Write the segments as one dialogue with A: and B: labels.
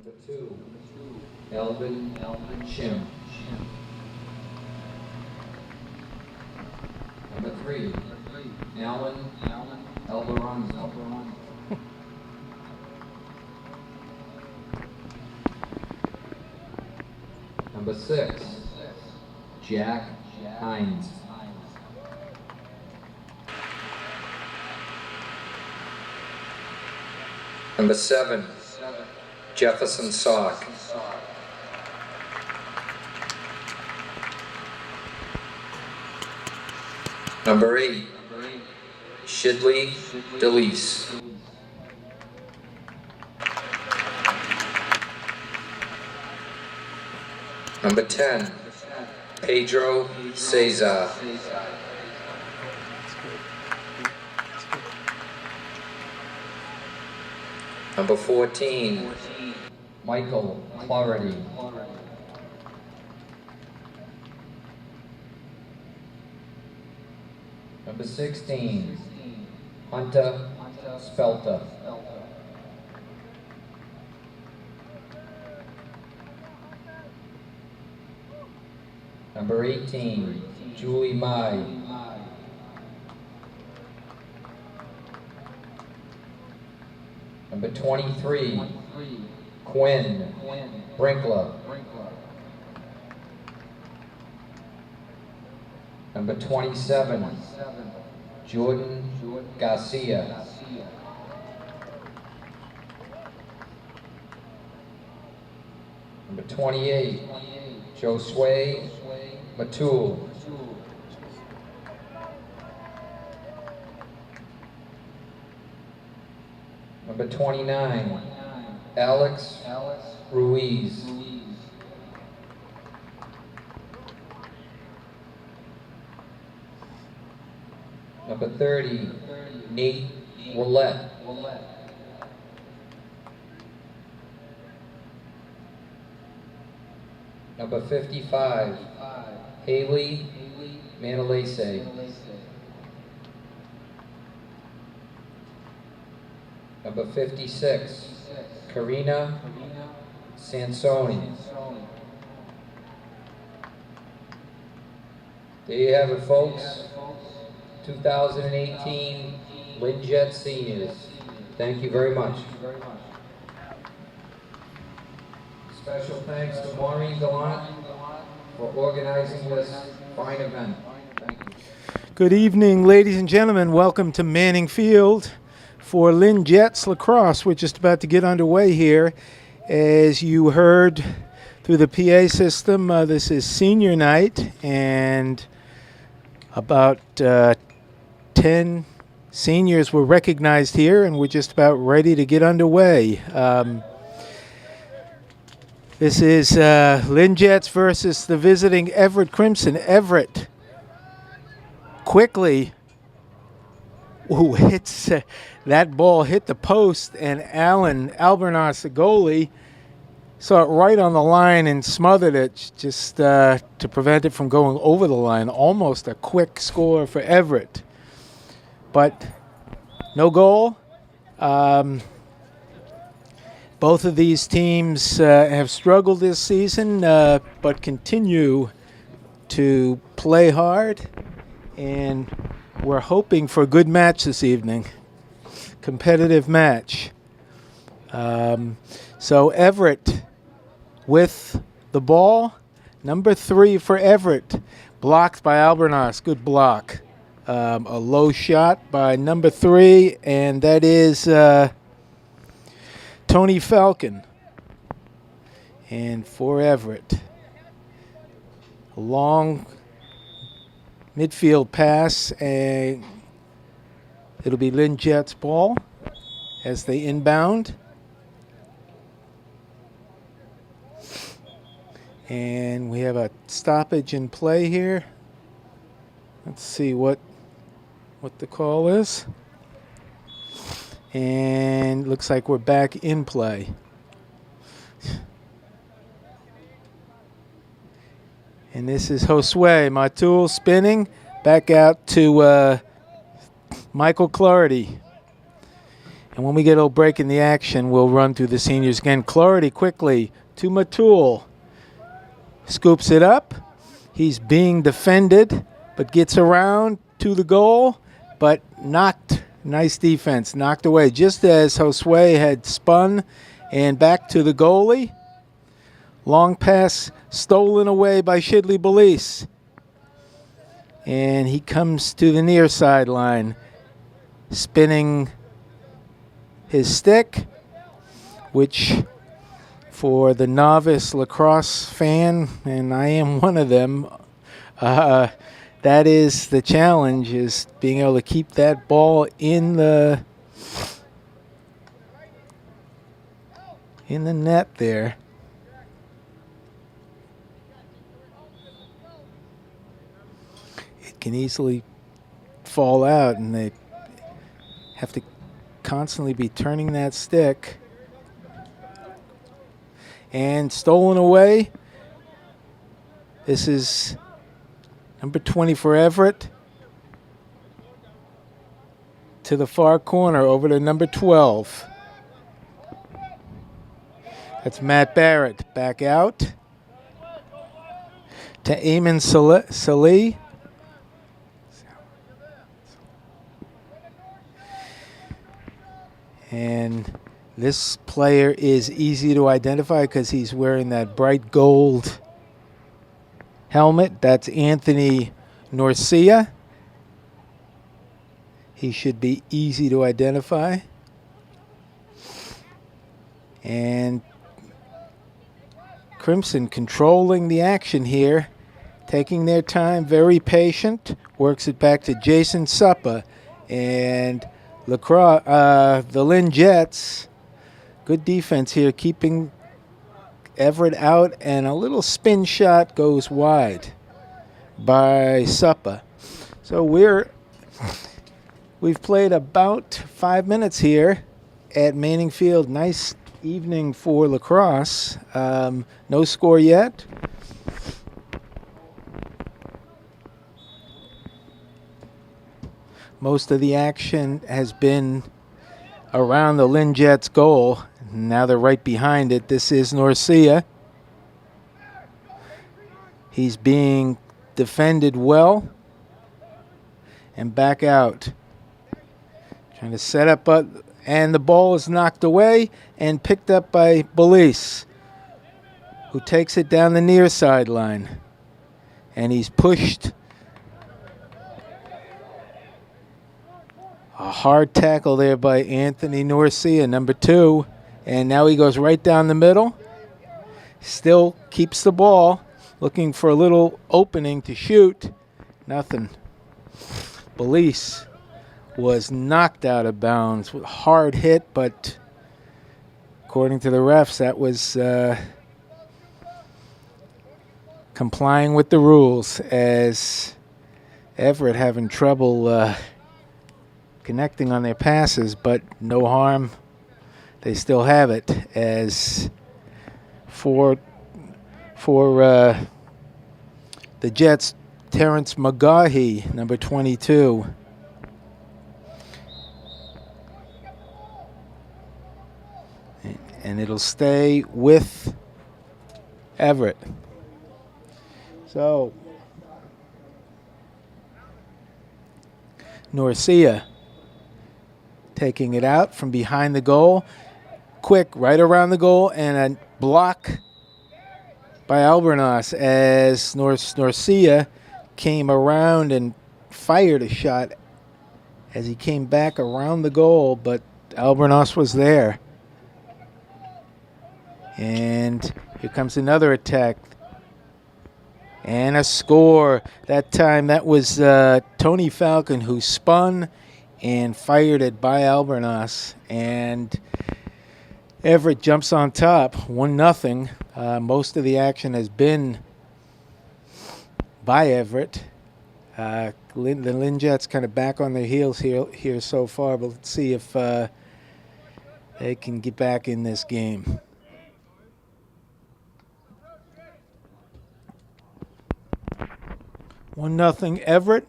A: 2, Elvin Shim. Number 3, Alan Albaranza. Number 6, Jack Hines. Number 7, Jefferson Sock. Number 8, Shidley DeLise. Number 10, Pedro Cesar. Number 14, Michael Clarity. Number 16, Hunter Spelter. Number 18, Julie Mai. Number 23, Quinn Brinkler. Number 27, Jordan Garcia. Number 28, Josue Matul. Number 29, Alex Ruiz. Number 30, Nate Willett. Number 55, Haley Manalese. Number 56, Karina Sansoni. There you have it, folks. 2018 Lynn Jets seniors. Thank you very much. Special thanks to Maureen Gallant for organizing this fine event. Thank you.
B: Good evening, ladies and gentlemen. Welcome to Manning Field for Lynn Jets Lacrosse. We're just about to get underway here. As you heard through the PA system, this is senior night, and about 10 seniors were recognized here, and we're just about ready to get underway. This is Lynn Jets versus the visiting Everett Crimson. Everett quickly hits that ball hit the post, and Alan Albernas, the goalie, saw it right on the line and smothered it just to prevent it from going over the line. Almost a quick score for Everett, but no goal. Both of these teams have struggled this season, but continue to play hard, and we're hoping for a good match this evening. Competitive match. So Everett with the ball. Number 3 for Everett. Blocked by Albernas. Good block. A low shot by number 3, and that is Tony Falcon. And for Everett, a long midfield pass, and it'll be Lynn Jets' ball as they inbound. And we have a stoppage in play here. Let's see what the call is. And looks like we're back in play. And this is Josue Matul spinning back out to Michael Clarity. And when we get a little break in the action, we'll run through the seniors again. Clarity quickly to Matul. Scoops it up. He's being defended, but gets around to the goal, but knocked. Nice defense, knocked away. Just as Josue had spun and back to the goalie. Long pass stolen away by Shidley Belize. And he comes to the near sideline, spinning his stick, which for the novice lacrosse fan, and I am one of them, that is the challenge, is being able to keep that ball in the net there. It can easily fall out, and they have to constantly be turning that stick. And stolen away. This is number 20 for Everett. To the far corner, over to number 12. That's Matt Barrett. Back out. To Eamon Salih. And this player is easy to identify because he's wearing that bright gold helmet. That's Anthony Norcia. He should be easy to identify. And Crimson controlling the action here, taking their time, very patient, works it back to Jason Suppa. And Lacrosse, the Lynn Jets, good defense here, keeping Everett out, and a little spin shot goes wide by Suppa. So we've played about 5 minutes here at Manning Field. Nice evening for lacrosse. No score yet. Most of the action has been around the Lynn Jets goal. Now they're right behind it. This is Norcia. He's being defended well. And back out. Trying to set up, and the ball is knocked away and picked up by Belize, who takes it down the near sideline. And he's pushed. A hard tackle there by Anthony Norcia, number 2. And now he goes right down the middle. Still keeps the ball, looking for a little opening to shoot. Nothing. Belize was knocked out of bounds. Hard hit, but according to the refs, that was complying with the rules, as Everett having trouble connecting on their passes, but no harm. They still have it, as for the Jets, Terrence McGahee, number 22. And it'll stay with Everett. So Norcia taking it out from behind the goal. Quick, right around the goal, and a block by Albornoz as Norcia came around and fired a shot as he came back around the goal, but Albornoz was there. And here comes another attack. And a score. That time that was Tony Falcon who spun and fired it by Albornoz. And Everett jumps on top, 1-0. Most of the action has been by Everett. The Lynn Jets kind of back on their heels here so far, but let's see if they can get back in this game. One 1-0 Everett,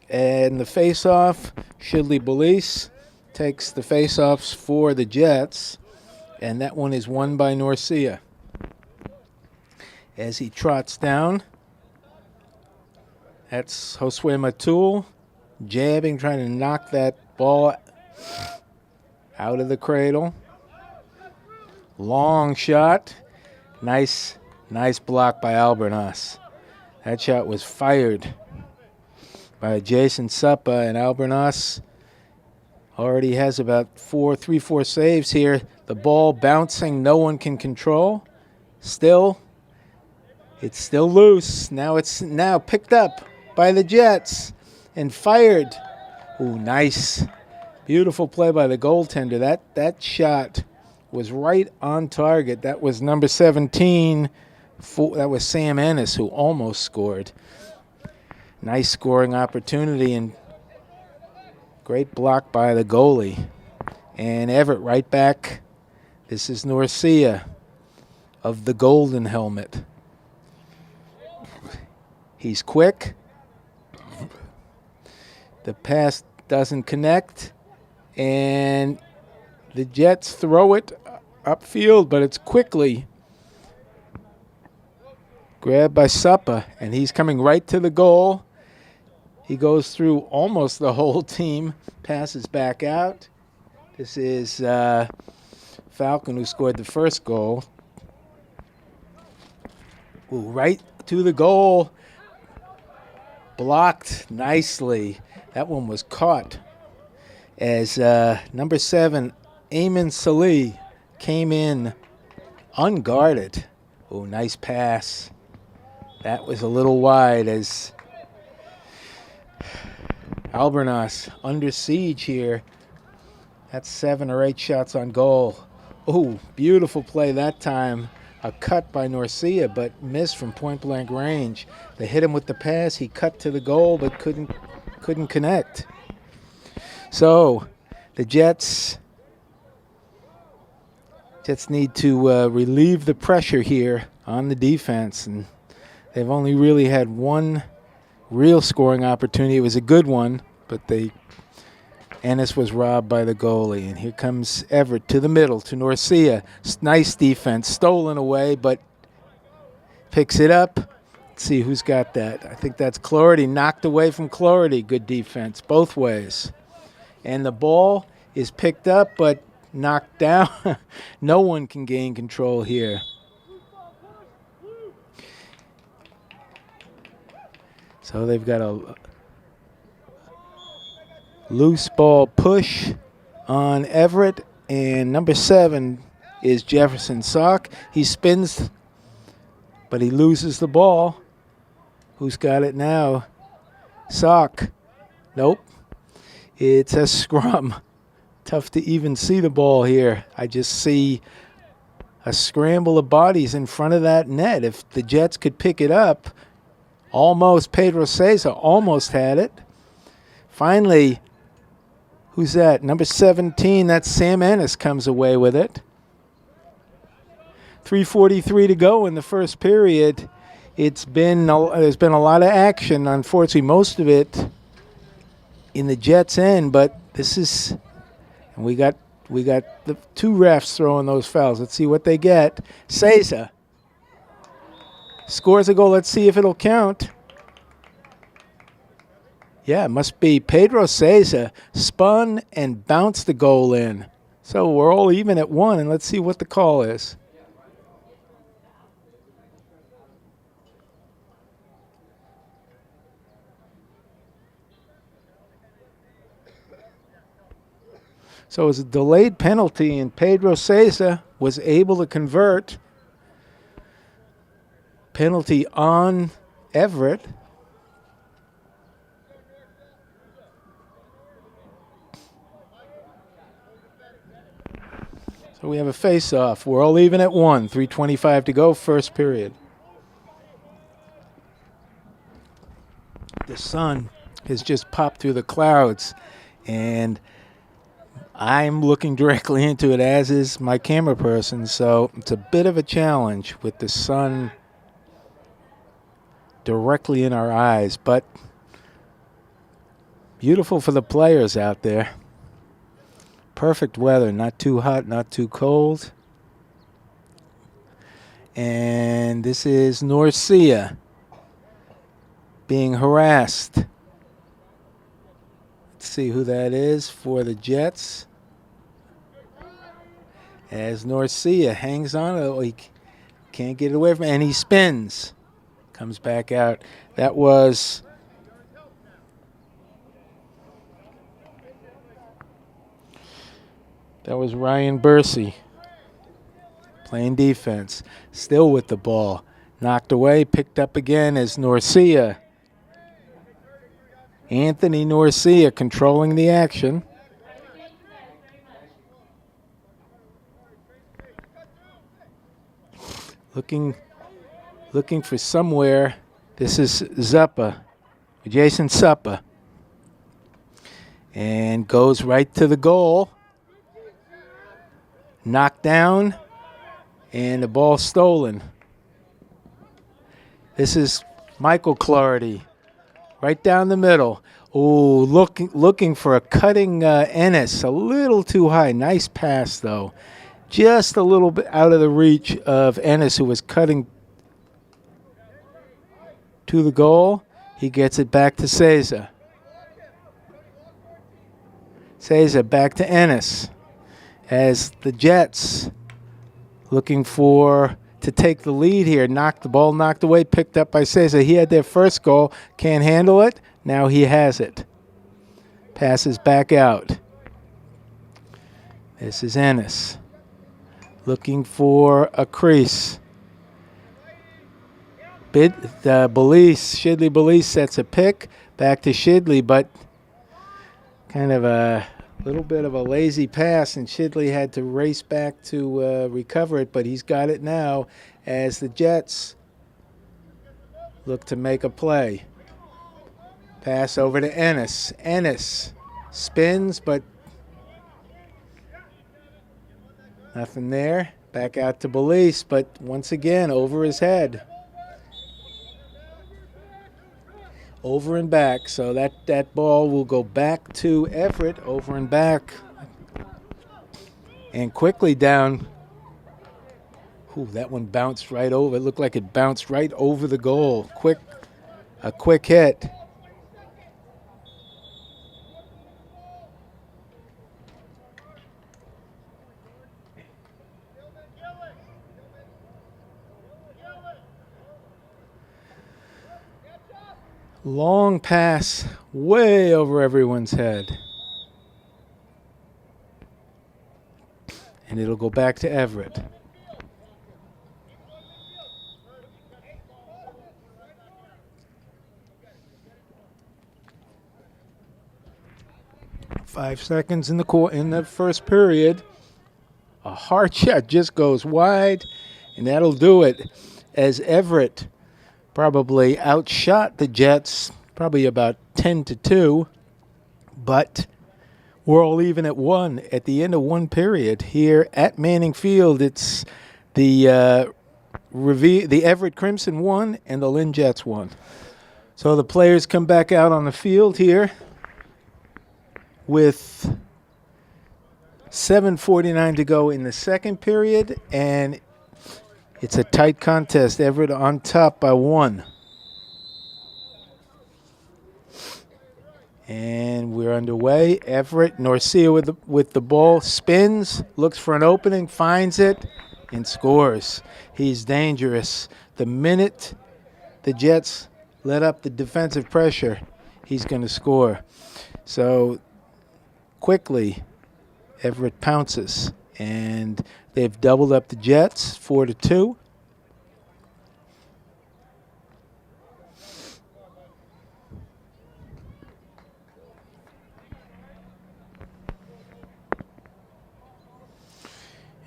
B: and the face-off, Shidley Belize takes the face-offs for the Jets, and that one is won by Norcia. As he trots down, that's Josue Matul jabbing, trying to knock that ball out of the cradle. Long shot. Nice block by Albernas. That shot was fired by Jason Suppa, and Albernas already has about 3-4 saves here. The ball bouncing, no one can control. It's still loose. Now it's picked up by the Jets and fired. Ooh, nice. Beautiful play by the goaltender. That shot was right on target. That was number 17. That was Sam Ennis, who almost scored. Nice scoring opportunity and great block by the goalie. And Everett right back. This is Norcia of the golden helmet. He's quick. The pass doesn't connect. And the Jets throw it upfield, but it's quickly grabbed by Suppa, and he's coming right to the goal. He goes through almost the whole team, passes back out. This is Falcon, who scored the first goal. Ooh, right to the goal. Blocked nicely. That one was caught as number 7, Ayman Salih, came in unguarded. Oh, nice pass. That was a little wide as Albernas under siege here. That's 7 or 8 shots on goal. Oh, beautiful play that time. A cut by Norcia, but missed from point-blank range. They hit him with the pass. He cut to the goal, but couldn't connect. So the Jets need to relieve the pressure here on the defense, and they've only really had one real scoring opportunity. It was a good one, but Ennis was robbed by the goalie. And here comes Everett to the middle to Norcia. Nice defense, stolen away, but picks it up. Let's see who's got that. I think that's Clarity, knocked away from Clarity. Good defense both ways. And the ball is picked up, but knocked down. No one can gain control here. So they've got a loose ball push on Everett, and number 7 is Jefferson Sock. He spins, but he loses the ball. Who's got it now? Sock. Nope. It's a scrum. Tough to even see the ball here. I just see a scramble of bodies in front of that net. If the Jets could pick it up, almost, Pedro Cesar almost had it. Finally, who's that? Number 17, that's Sam Ennis, comes away with it. 3:43 to go in the first period. There's been a lot of action. Unfortunately, most of it in the Jets' end, but this is, and we got the 2 refs throwing those fouls. Let's see what they get. Cesar scores a goal. Let's see if it'll count. Yeah, it must be. Pedro Cesar spun and bounced the goal in. So we're all even at 1, and let's see what the call is. So it was a delayed penalty, and Pedro Cesar was able to convert. Penalty on Everett. So we have a face-off. We're all even at 1. 3:25 to go, first period. The sun has just popped through the clouds, and I'm looking directly into it, as is my camera person, so it's a bit of a challenge with the sun directly in our eyes, but beautiful for the players out there. Perfect weather, not too hot, not too cold. And this is Norcia being harassed. Let's see who that is for the Jets. As Norcia hangs on, oh, he can't get it away from it, and he spins. Comes back out. That was Ryan Bursey playing defense. Still with the ball. Knocked away, picked up again as Norcia. Anthony Norcia controlling the action. Looking for somewhere. This is Zuppa, Jason Suppa. And goes right to the goal. Knocked down. And the ball stolen. This is Michael Clardy. Right down the middle. Oh, looking for a cutting Ennis. A little too high. Nice pass, though. Just a little bit out of the reach of Ennis, who was cutting to the goal. He gets it back to Cesar. Cesar back to Ennis. As the Jets looking to take the lead here. The ball knocked away, picked up by Cesar. He had their first goal. Can't handle it. Now he has it. Passes back out. This is Ennis. Looking for a crease. Shidley Belize sets a pick. Back to Shidley, but kind of a little bit of a lazy pass, and Shidley had to race back to recover it, but he's got it now as the Jets look to make a play. Pass over to Ennis. Ennis spins, but nothing there. Back out to Belize, but once again over his head. Over and back, so that ball will go back to Everett, over and back. And quickly down. Ooh, that one bounced right over. It looked like it bounced right over the goal. A quick hit. Long pass way over everyone's head. And it'll go back to Everett. Five seconds in the first period. A hard shot just goes wide, and that'll do it as Everett probably outshot the Jets, probably about 10-2, but we're all even at 1 at the end of one period here at Manning Field. It's the Everett Crimson won and the Lynn Jets won. So the players come back out on the field here with 7:49 to go in the second period, and it's a tight contest. Everett on top by 1. And we're underway. Everett, Norcia with the ball, spins, looks for an opening, finds it, and scores. He's dangerous. The minute the Jets let up the defensive pressure, he's going to score. So quickly, Everett pounces. And they've doubled up the Jets, 4-2.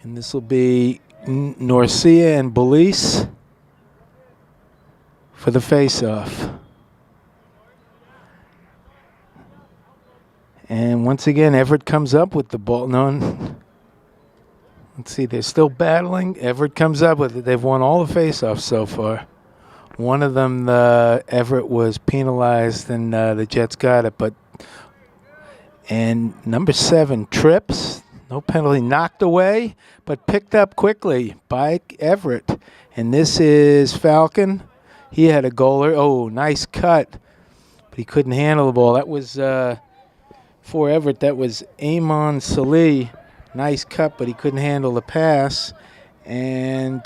B: And this will be Norcia and Belize for the face-off. And once again, Everett comes up with the ball. No, let's see, they're still battling. Everett comes up with it. They've won all the face-offs so far. One of them, Everett was penalized, and the Jets got it. And number 7 trips. No penalty. Knocked away, but picked up quickly by Everett. And this is Falcon. He had a goaler. Oh, nice cut. But he couldn't handle the ball. That was, for Everett, that was Amon Salih. Nice cut, but he couldn't handle the pass. And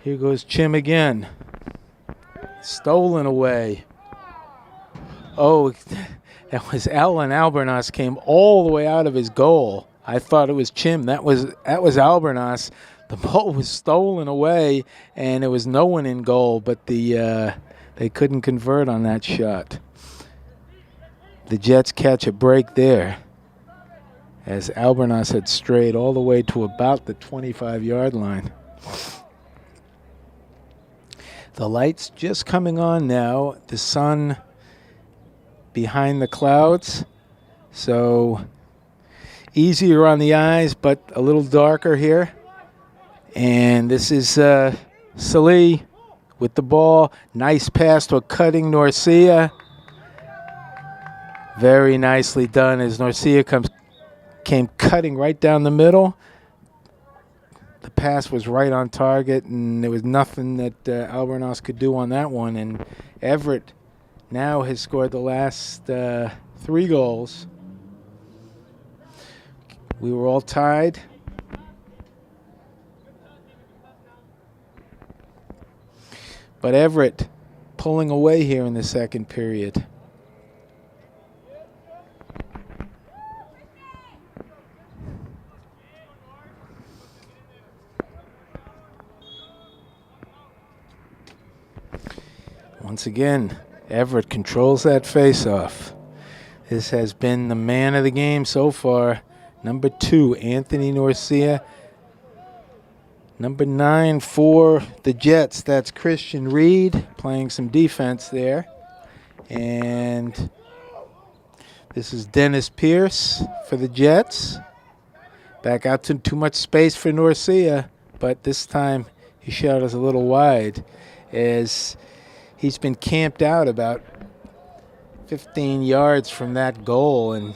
B: here goes Chim again. Stolen away. Oh, that was Alan Albernas came all the way out of his goal. I thought it was Chim. That was Albernas. The ball was stolen away, and there was no one in goal, but they couldn't convert on that shot. The Jets catch a break there as Albernas had strayed all the way to about the 25-yard line. The light's just coming on now. The sun behind the clouds, so easier on the eyes, but a little darker here. And this is Salih with the ball. Nice pass to a cutting Norcia. Very nicely done as Norcia came cutting right down the middle. The pass was right on target, and there was nothing that Albernas could do on that one. And Everett now has scored the last 3 goals. We were all tied. But Everett pulling away here in the second period. Once again, Everett controls that face-off. This has been the man of the game so far. Number 2, Anthony Norcia. Number 9 for the Jets, that's Christian Reed playing some defense there. And this is Dennis Pierce for the Jets. Back out to too much space for Norcia, but this time he shot us a little wide as he's been camped out about 15 yards from that goal, and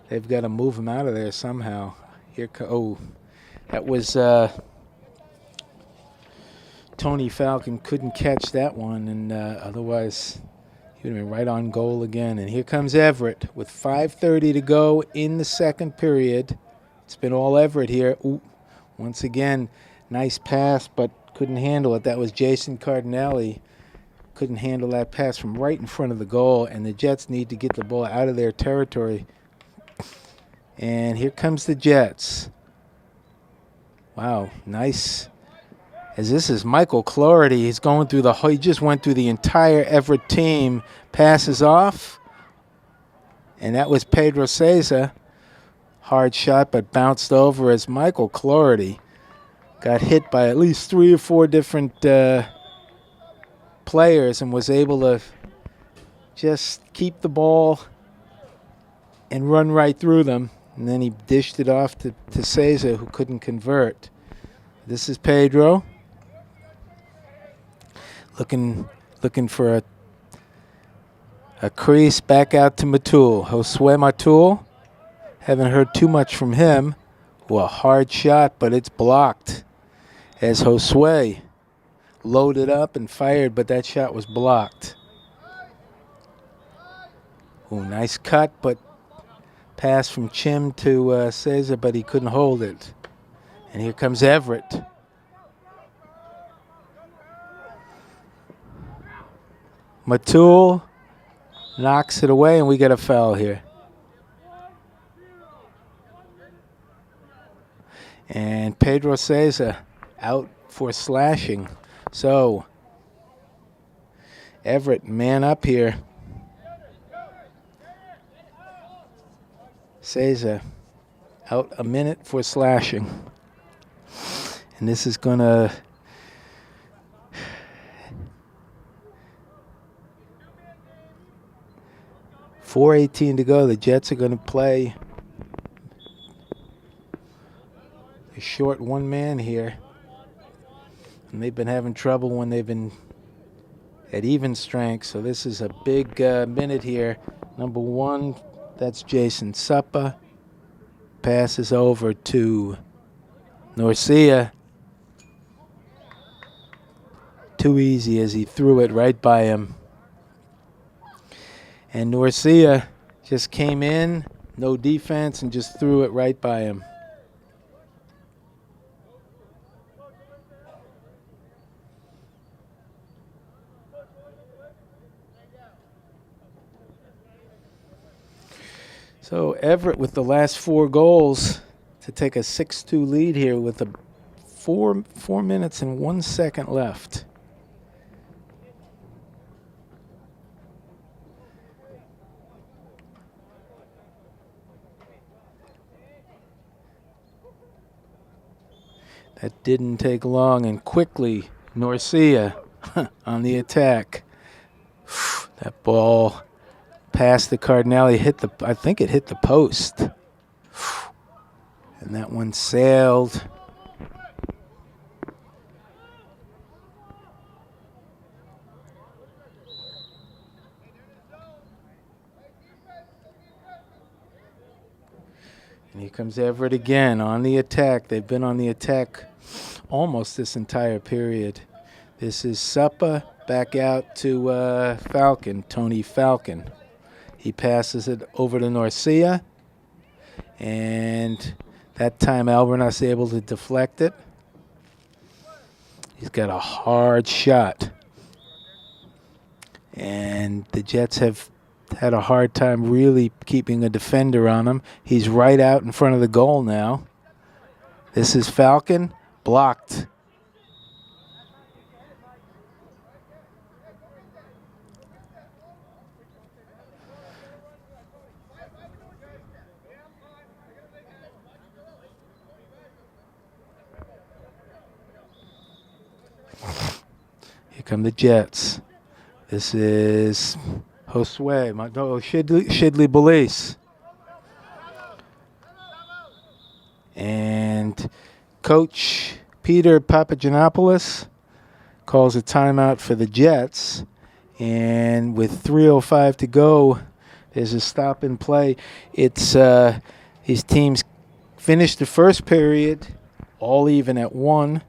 B: they've got to move him out of there somehow. That was Tony Falcon couldn't catch that one, and otherwise he would have been right on goal again. And here comes Everett with 5:30 to go in the second period. It's been all Everett here. Once again, nice pass, but couldn't handle it. That was Jason Cardinelli. Couldn't handle that pass from right in front of the goal, and the Jets need to get the ball out of their territory. And here comes the Jets. Wow, nice. As this is Michael Clarity. He just went through the entire Everett team. Passes off. And that was Pedro Ceza. Hard shot, but bounced over as Michael Clarity got hit by at least 3 or 4 different players and was able to just keep the ball and run right through them. And then he dished it off to Ceza, who couldn't convert. This is Pedro. Looking for a crease back out to Matul. Josue Matul. Haven't heard too much from him. A hard shot, but it's blocked. As Josue loaded up and fired, but that shot was blocked. Nice cut, but pass from Chim to Ceza, but he couldn't hold it. And here comes Everett. Matul knocks it away, and we get a foul here. And Pedro Ceza out for slashing. So Everett, man up here. Ceza out a minute for slashing. And this is going to .418 to go. The Jets are going to play a short one man here. And they've been having trouble when they've been at even strength. So this is a big minute here. Number 1, that's Jason Suppa. passes over to Norcia. Too easy as he threw it right by him. And Norcia just came in, no defense, and just threw it right by him. So Everett with the last 4 goals to take a 6-2 lead here with a 4 minutes and 1 second left. That didn't take long, and quickly Norcia on the attack. That ball past the Cardinale, I think it hit the post. And that one sailed. And here comes Everett again on the attack. They've been on the attack almost this entire period. This is Suppa back out to Falcon, Tony Falcon. He passes it over to Norcia, and that time Albernas able to deflect it. He's got a hard shot, and the Jets have had a hard time really keeping a defender on him. He's right out in front of the goal now. This is Falcon, blocked. Here come the Jets. This is Josue, Shidley Belize. And Coach Peter Papagiannopoulos calls a timeout for the Jets. And with 3:05 to go, there's a stop in play. It's his teams finished the first period all even at 1.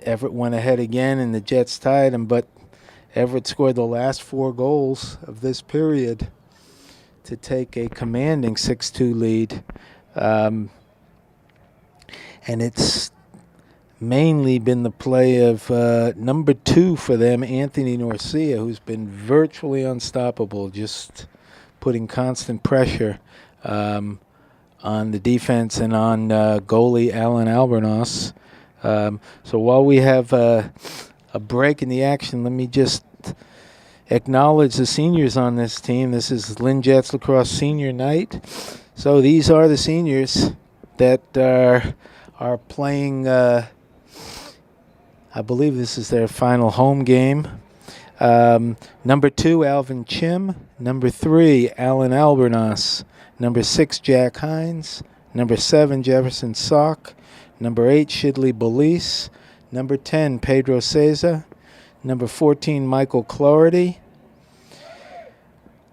B: Everett went ahead again, and the Jets tied him, but Everett scored the last 4 goals of this period to take a commanding 6-2 lead. And it's mainly been the play of number 2 for them, Anthony Norcia, who's been virtually unstoppable, just putting constant pressure on the defense and on goalie Alan Albernas. So while we have a break in the action, let me just acknowledge the seniors on this team. This is Lynn Jets Lacrosse Senior Night. So these are the seniors that are playing, I believe this is their final home game. Number 2, Alvin Chim. Number 3, Alan Albernas. Number 6, Jack Hines. Number 7, Jefferson Sock. Number 8, Shidley Belize. Number 10, Pedro Ceza. Number 14, Michael Clarity.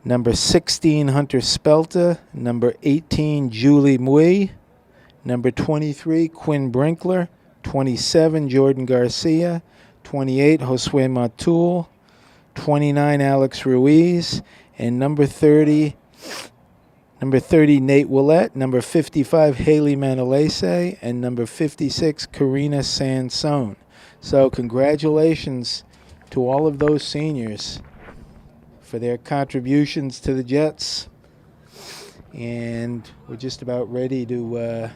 B: Number 16, Hunter Spelta. Number 18, Julie Mui. Number 23, Quinn Brinkler. 27, Jordan Garcia. 28, Josue Matul. 29, Alex Ruiz. And number 30, Nate Willett. Number 55, Haley Manalese. And number 56, Karina Sansone. So congratulations to all of those seniors for their contributions to the Jets. And we're just about ready to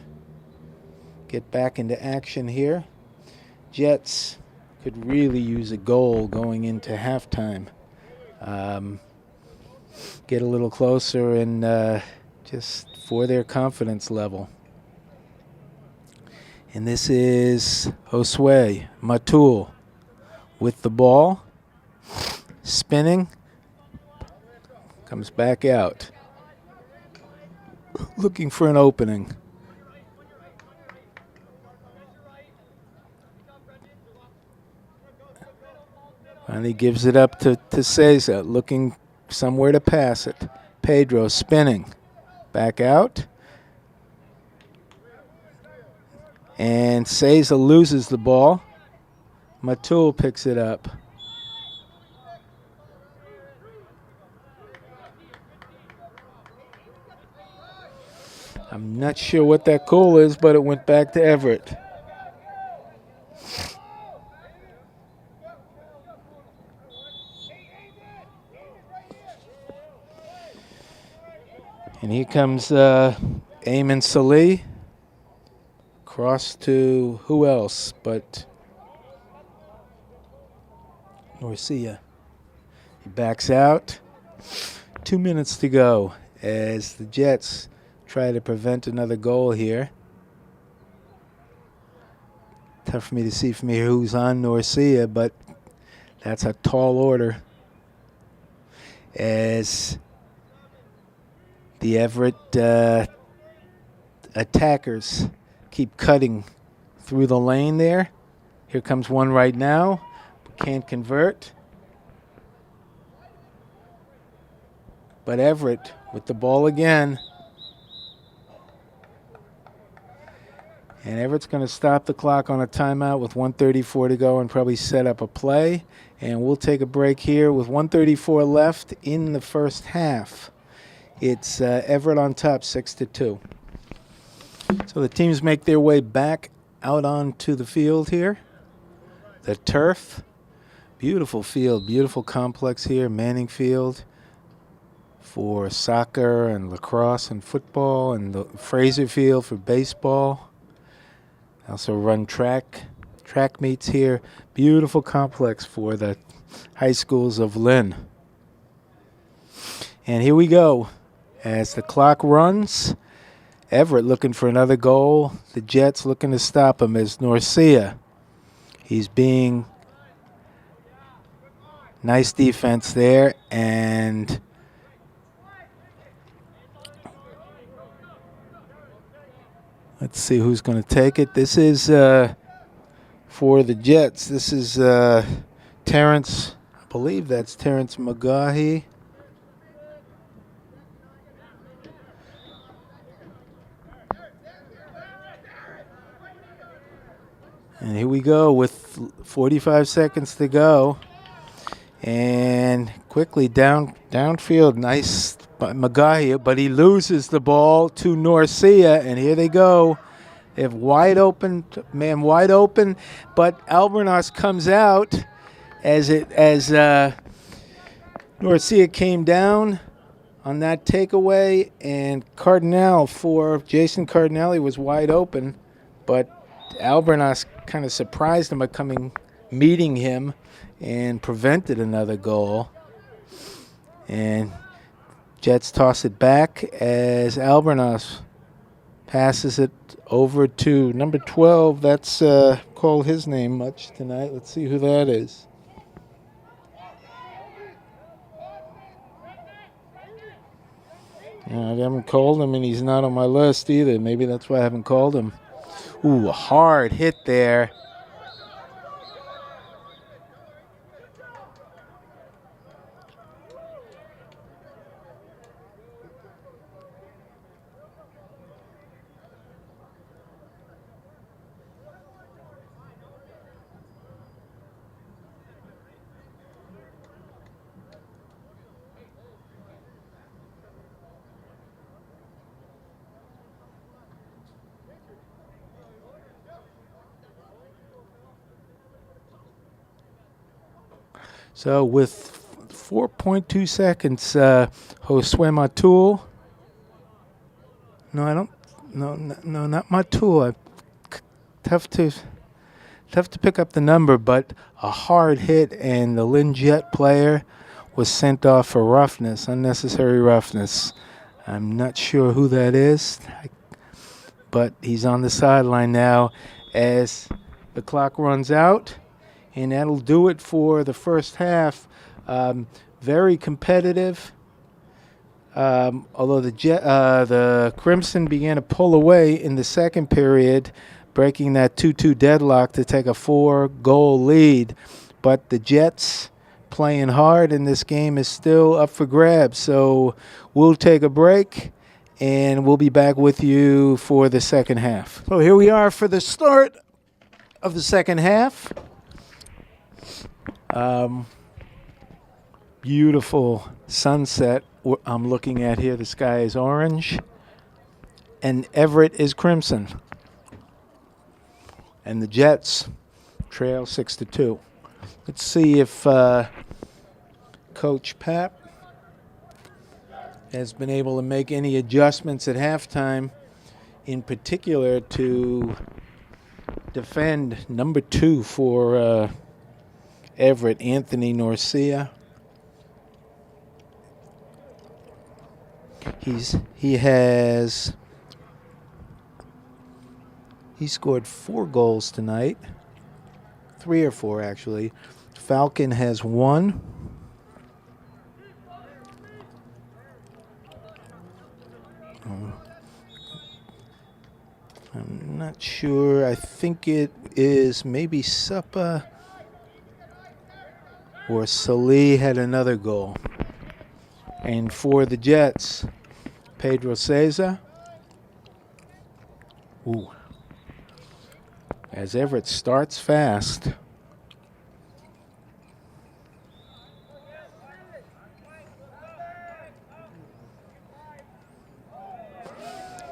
B: get back into action here. Jets could really use a goal going into halftime. Get a little closer and just for their confidence level. And this is Josue Matul with the ball, spinning, comes back out, looking for an opening. Finally gives it up to Ceza, looking somewhere to pass it. Pedro spinning, back out, And Seiza loses the ball. Matul picks it up. I'm not sure what that call is, but it went back to Everett. And here comes Ayman Salih. Cross to who else but Norcia. He backs out. 2 minutes to go as the Jets try to prevent another goal here. Tough for me to see from here who's on Norcia, but that's a tall order as the Everett attackers keep cutting through the lane there. Here comes one right now. Can't convert. But Everett with the ball again. And Everett's going to stop the clock on a timeout with 1:34 to go and probably set up a play. And we'll take a break here with 1:34 left in the first half. It's Everett on top, 6-2. So the teams make their way back out onto the field here. The turf. Beautiful field, beautiful complex here, Manning Field for soccer and lacrosse and football, and the Fraser Field for baseball. Also run track meets here. Beautiful complex for the high schools of Lynn. And here we go. As the clock runs, Everett looking for another goal. The Jets looking to stop him as Norcia. He's being nice defense there, and let's see who's going to take it. This is for the Jets. This is Terrence. I believe that's Terrence McGahee. And here we go with 45 seconds to go. And quickly downfield, nice by McGahee, but he loses the ball to Norcia, and here they go. They have wide open, but Albornoz comes out as Norcia came down on that takeaway, and Jason Cardinale was wide open, but Albornoz kind of surprised him by meeting him and prevented another goal. And Jets toss it back as Albornoz passes it over to number 12. That's called his name much tonight. Let's see who that is. I haven't called him, and he's not on my list either. Maybe that's why I haven't called him. Ooh, a hard hit there. So with 4.2 seconds, Josue Matul. No, not Matul. Tough to pick up the number, but a hard hit, and the Lynn Jet player was sent off for roughness, unnecessary roughness. I'm not sure who that is, but he's on the sideline now as the clock runs out. And that'll do it for the first half. Very competitive. Although the Crimson began to pull away in the second period, breaking that 2-2 deadlock to take a 4-goal lead. But the Jets playing hard, and this game is still up for grabs. So we'll take a break, and we'll be back with you for the second half. So here we are for the start of the second half. Beautiful sunset I'm looking at here. The sky is orange, and Everett is crimson. And the Jets trail 6-2. Let's see if Coach Pap has been able to make any adjustments at halftime, in particular to defend number 2 for Everett, Anthony Norcia. He scored 4 goals tonight. 3 or 4, actually. Falcon has 1. I'm not sure. I think it is maybe Suppa or Salih had another goal. And for the Jets, Pedro Cesar. Ooh. As Everett starts fast.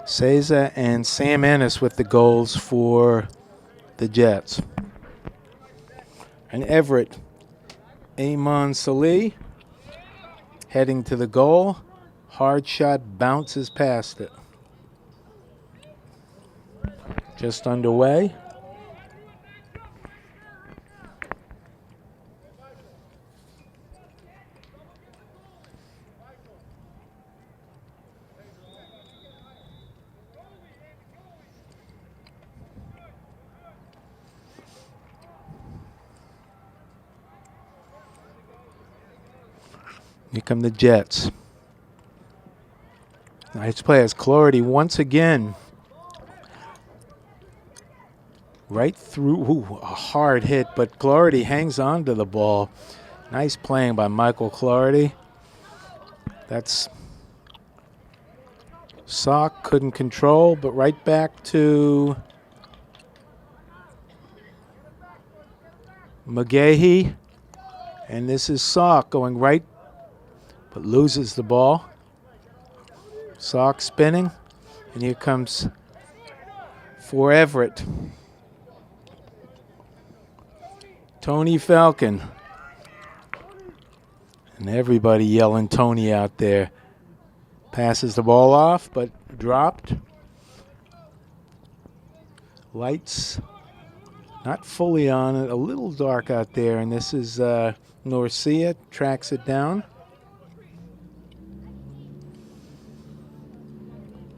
B: Cesar and Sam Ennis with the goals for the Jets. And Everett, Amon Salih heading to the goal. Hard shot bounces past it. Just underway. Here come the Jets. Nice play as Clarity once again. Right through. Ooh, a hard hit, but Clarity hangs on to the ball. Nice playing by Michael Clarity. That's Sock couldn't control, but right back to McGahee. And this is Sock going right, but loses the ball. Sock spinning, and here comes for Everett. Tony Falcon. And everybody yelling Tony out there. Passes the ball off, but dropped. Lights not fully on it, a little dark out there, and this is Norcia, tracks it down.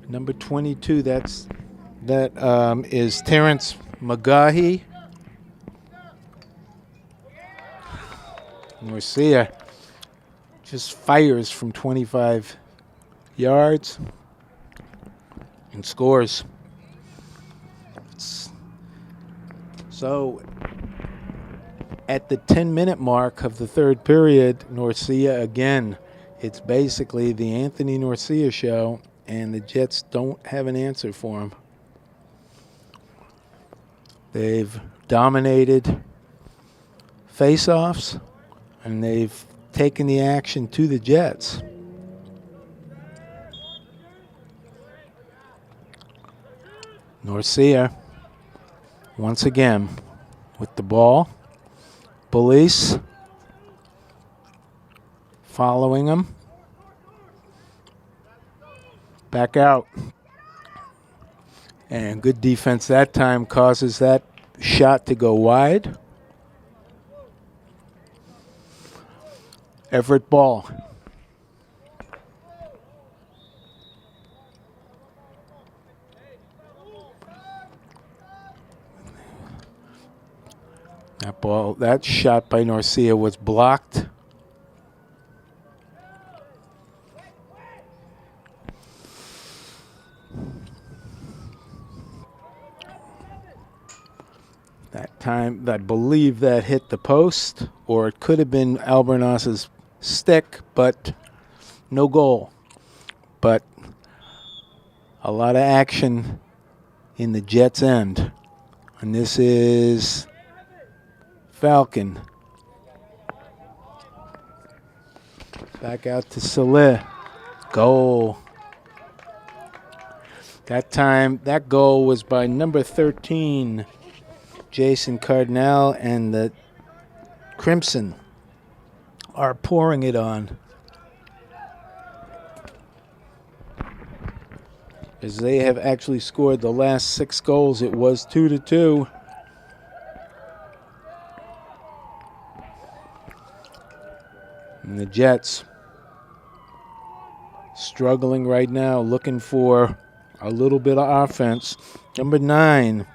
B: Number 22, that is Terrence McGahee. Norcia just fires from 25 yards and scores. So at the 10-minute mark of the third period, Norcia again, it's basically the Anthony Norcia show, and the Jets don't have an answer for him. They've dominated face-offs, and they've taken the action to the Jets. Norcia, once again, with the ball. Police following him. Back out. And good defense that time causes that shot to go wide. Everett ball. That shot by Norcia was blocked. That time, I believe that hit the post, or it could have been Albornoz's stick, but no goal. But a lot of action in the Jets' end. And this is Falcon. Back out to Saleh. Goal. That time, that goal was by number 13, Jason Cardinal, and the Crimson are pouring it on, as they have actually scored the last 6 goals. It was 2-2. And the Jets struggling right now, looking for a little bit of offense. Number 9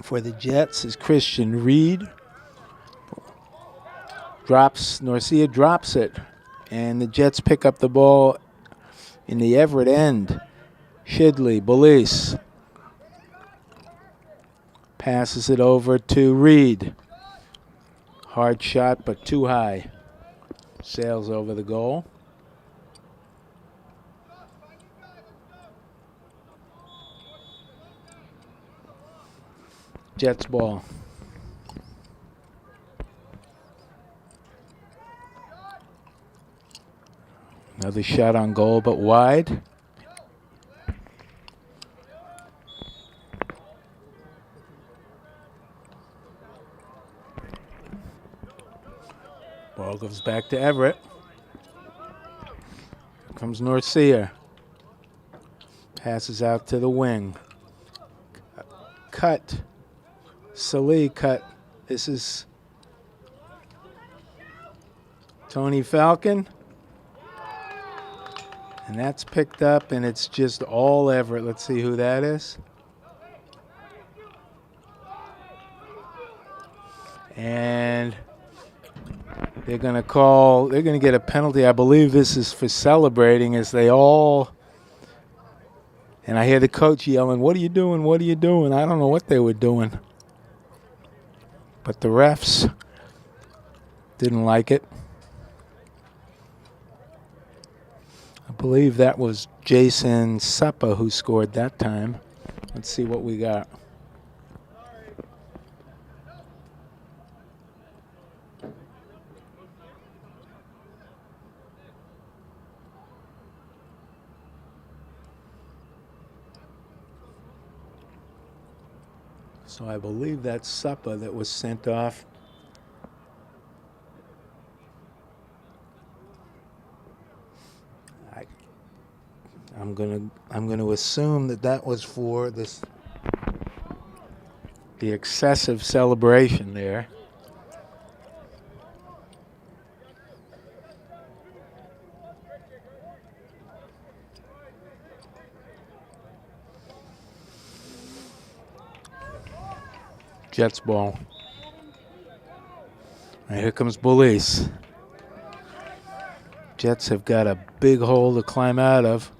B: for the Jets is Christian Reed. Norcia drops it, and the Jets pick up the ball in the Everett end. Shidley, Belize passes it over to Reed. Hard shot, but too high. Sails over the goal. Jets ball. Another shot on goal, but wide. Ball goes back to Everett. Here comes Norcia. Passes out to the wing. Cut. Salih cut. This is Tony Falcon. And that's picked up, and it's just all Everett. Let's see who that is. And they're going to get a penalty. I believe this is for celebrating, as they all, and I hear the coach yelling, "What are you doing? What are you doing?" I don't know what they were doing. But the refs didn't like it. I believe that was Jason Suppa who scored that time. Let's see what we got. So I believe that's Suppa that was sent off. I'm gonna assume that was for the excessive celebration there. Jets ball. And here comes Belize. Jets have got a big hole to climb out of.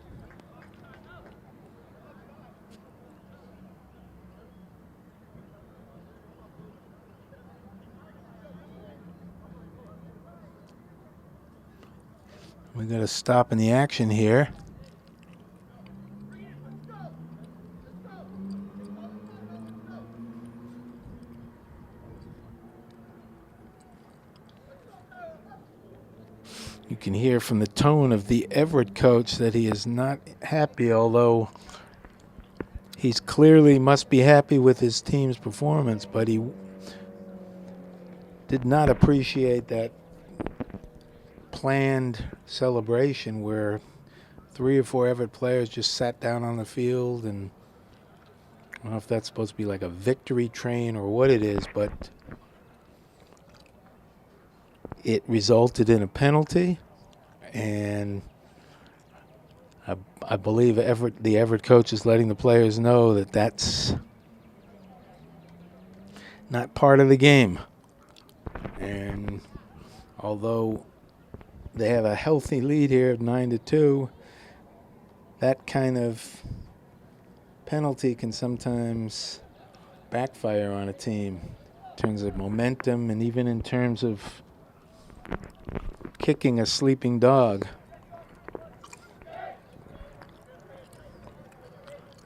B: We got to stop in the action here. You can hear from the tone of the Everett coach that he is not happy, although he's clearly must be happy with his team's performance, but he did not appreciate that planned celebration where 3 or 4 Everett players just sat down on the field, and I don't know if that's supposed to be like a victory train or what it is, but it resulted in a penalty, and I believe the Everett coach is letting the players know that that's not part of the game. And although they have a healthy lead here of 9-2, that kind of penalty can sometimes backfire on a team in terms of momentum and even in terms of kicking a sleeping dog.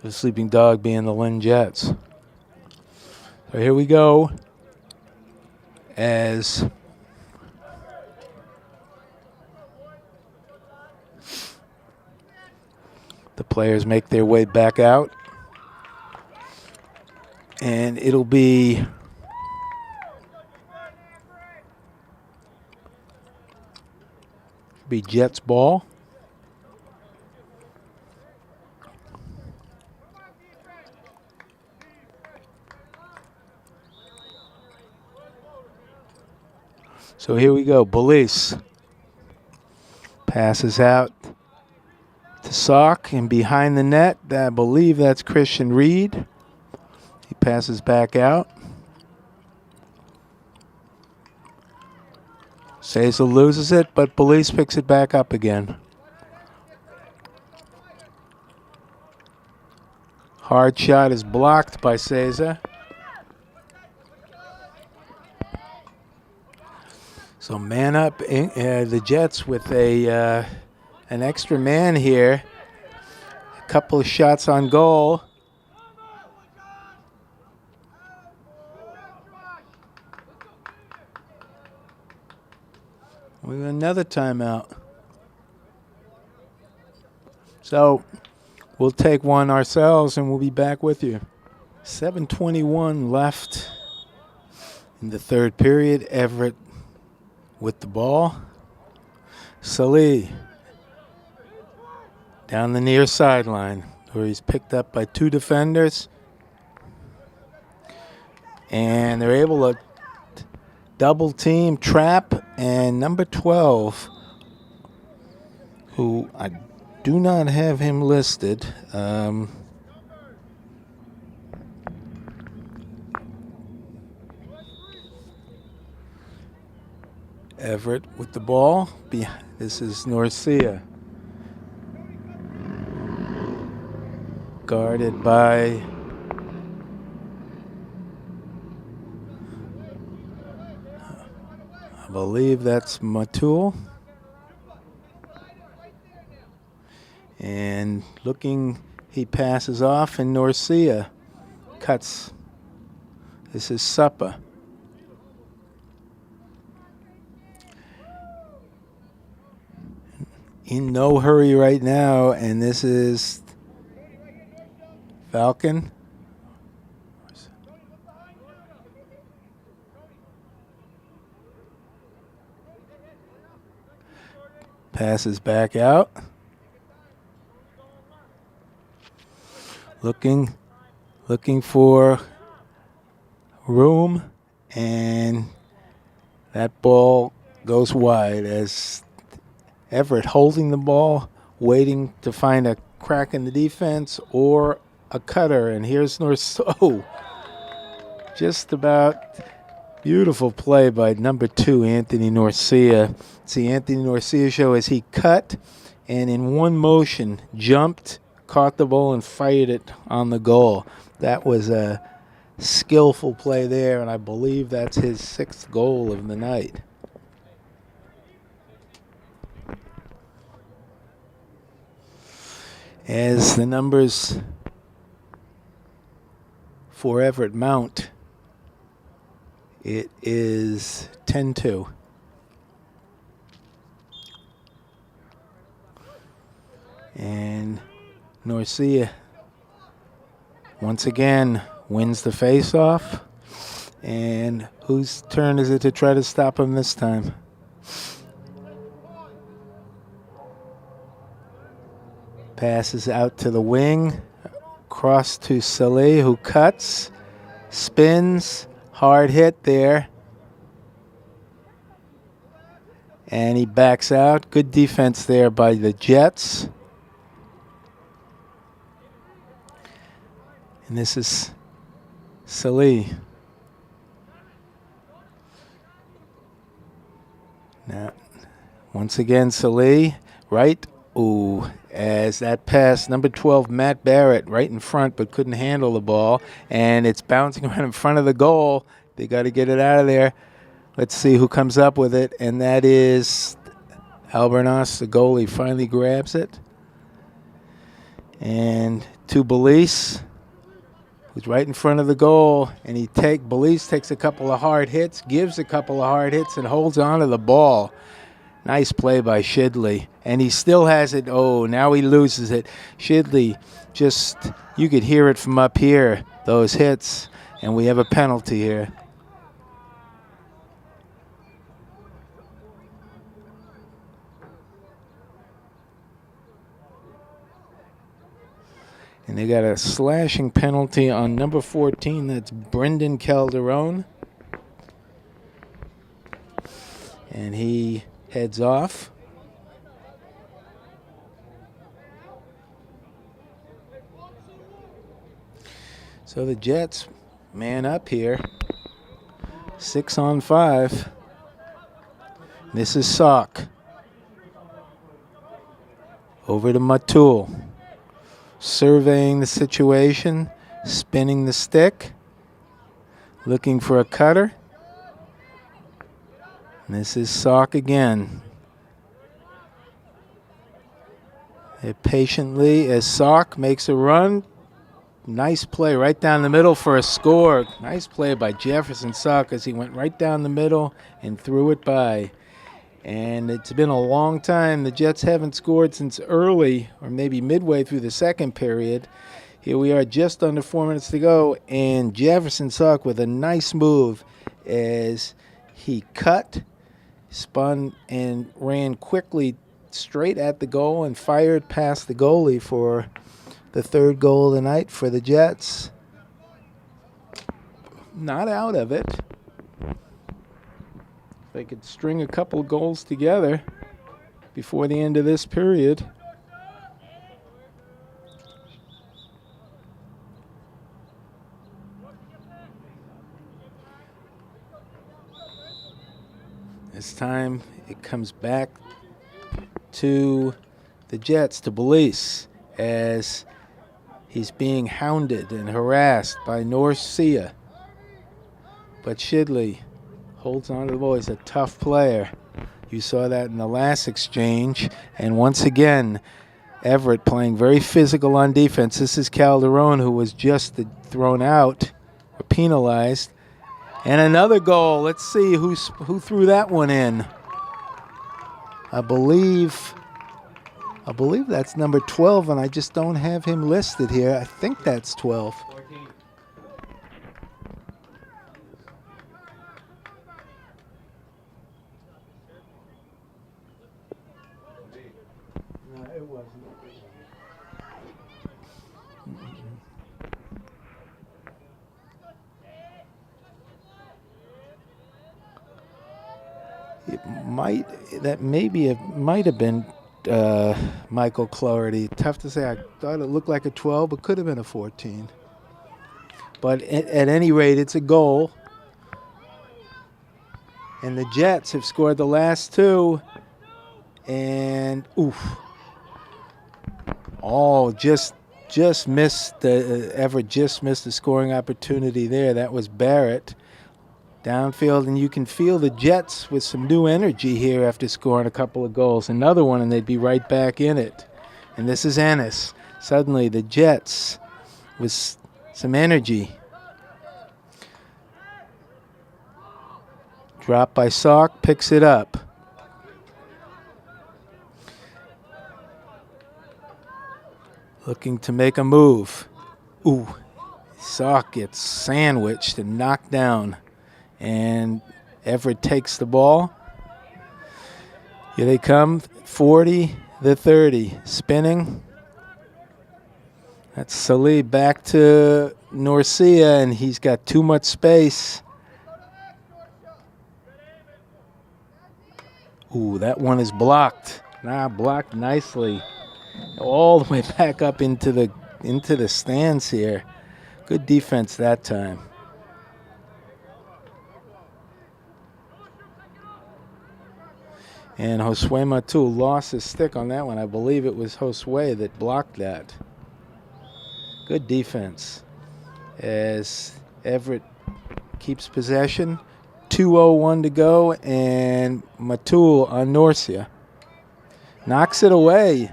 B: The sleeping dog being the Lynn Jets. So here we go as the players make their way back out. And it'll be Jets ball. So here we go. Police passes out to Sock, and behind the net, I believe that's Christian Reed. He passes back out. Seiza loses it, but Police picks it back up again. Hard shot is blocked by Seiza. So man up, the Jets with an extra man here. A couple of shots on goal. We have another timeout. So we'll take one ourselves and we'll be back with you. 7:21 left in the third period. Everett with the ball. Salih down the near sideline where he's picked up by two defenders. And they're able to double team, trap, and number 12, who I do not have him listed. Everett with the ball. This is Norcia. Guarded by I believe that's Matul. And looking, he passes off, and Norcia cuts. This is Suppa. In no hurry right now, and this is Falcon. Passes back out. Looking for room, and that ball goes wide as Everett holding the ball, waiting to find a crack in the defense or a cutter. And here's Norso. Just about beautiful play by number 2, Anthony Norcia. See Anthony Norcia show as he cut and in one motion jumped, caught the ball, and fired it on the goal. That was a skillful play there, and I believe that's his 6th goal of the night. As the numbers for Everett mount, it is 10-2. And Norcia once again wins the face-off. And whose turn is it to try to stop him this time? Passes out to the wing, cross to Saleh, who cuts, spins, hard hit there. And he backs out. Good defense there by the Jets. And this is Saleh. Now, once again, Saleh, right? Ooh, as that pass, number 12, Matt Barrett, right in front, but couldn't handle the ball. And it's bouncing around in front of the goal. They got to get it out of there. Let's see who comes up with it. And that is Albernas, the goalie, finally grabs it. And to Belize, who's right in front of the goal, and Belize takes a couple of hard hits, gives a couple of hard hits, and holds on to the ball. Nice play by Shidley, and he still has it. Oh, now he loses it. Shidley, you could hear it from up here, those hits, and we have a penalty here. And they got a slashing penalty on number 14. That's Brendan Calderon. And he heads off. So the Jets man up here. 6-on-5. This is Sock. Over to Matul. Surveying the situation, spinning the stick, looking for a cutter. And this is Sock again. Patiently as Sock makes a run. Nice play right down the middle for a score. Nice play by Jefferson Sock as he went right down the middle and threw it by. And it's been a long time. The Jets haven't scored since early, or maybe midway through the second period. Here we are just under 4 minutes to go, and Jefferson Sock with a nice move as he cut, spun, and ran quickly straight at the goal and fired past the goalie for the third goal of the night for the Jets. Not out of it. They could string a couple goals together before the end of this period. This time it comes back to the Jets, to Belize, as he's being hounded and harassed by Norcia. But Shidley holds on to the ball. He's a tough player. You saw that in the last exchange. And once again, Everett playing very physical on defense. This is Calderon, who was just thrown out or penalized. And another goal. Let's see who threw that one in. I believe that's number 12, and I just don't have him listed here. I think that's 12. It might have been Michael Clarity. Tough to say. I thought it looked like a 12, but could have been a 14. But at any rate, it's a goal. And the Jets have scored the last two. And just missed Everett just missed the scoring opportunity there. That was Barrett. Downfield, and you can feel the Jets with some new energy here after scoring a couple of goals. Another one, and they'd be right back in it. And this is Ennis. Suddenly, the Jets with some energy. Drop by Sock, picks it up. Looking to make a move. Sock gets sandwiched and knocked down. And Everett takes the ball. Here they come, 40-30, spinning. That's Salih back to Norcia, and he's got too much space. That one is blocked. Blocked nicely. All the way back up into the stands here. Good defense that time. And Josue Matul lost his stick on that one. I believe it was Josue that blocked that. Good defense as Everett keeps possession. 2:01 to go, and Matul on Norcia. Knocks it away.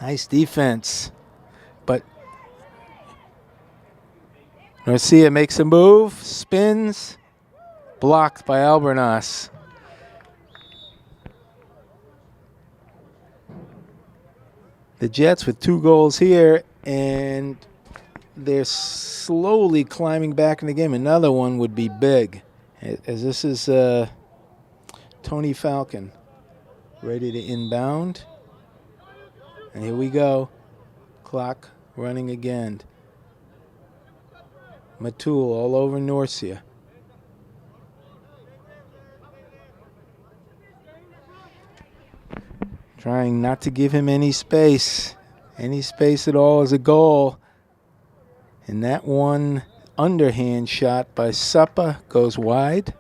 B: Nice defense. But Norcia makes a move, spins, blocked by Albernas. The Jets with 2 goals here, and they're slowly climbing back in the game. Another one would be big, as this is Tony Falcon ready to inbound. And here we go. Clock running again. Matul all over Norcia. Trying not to give him any space. Any space at all is a goal. And that one underhand shot by Suppa goes wide.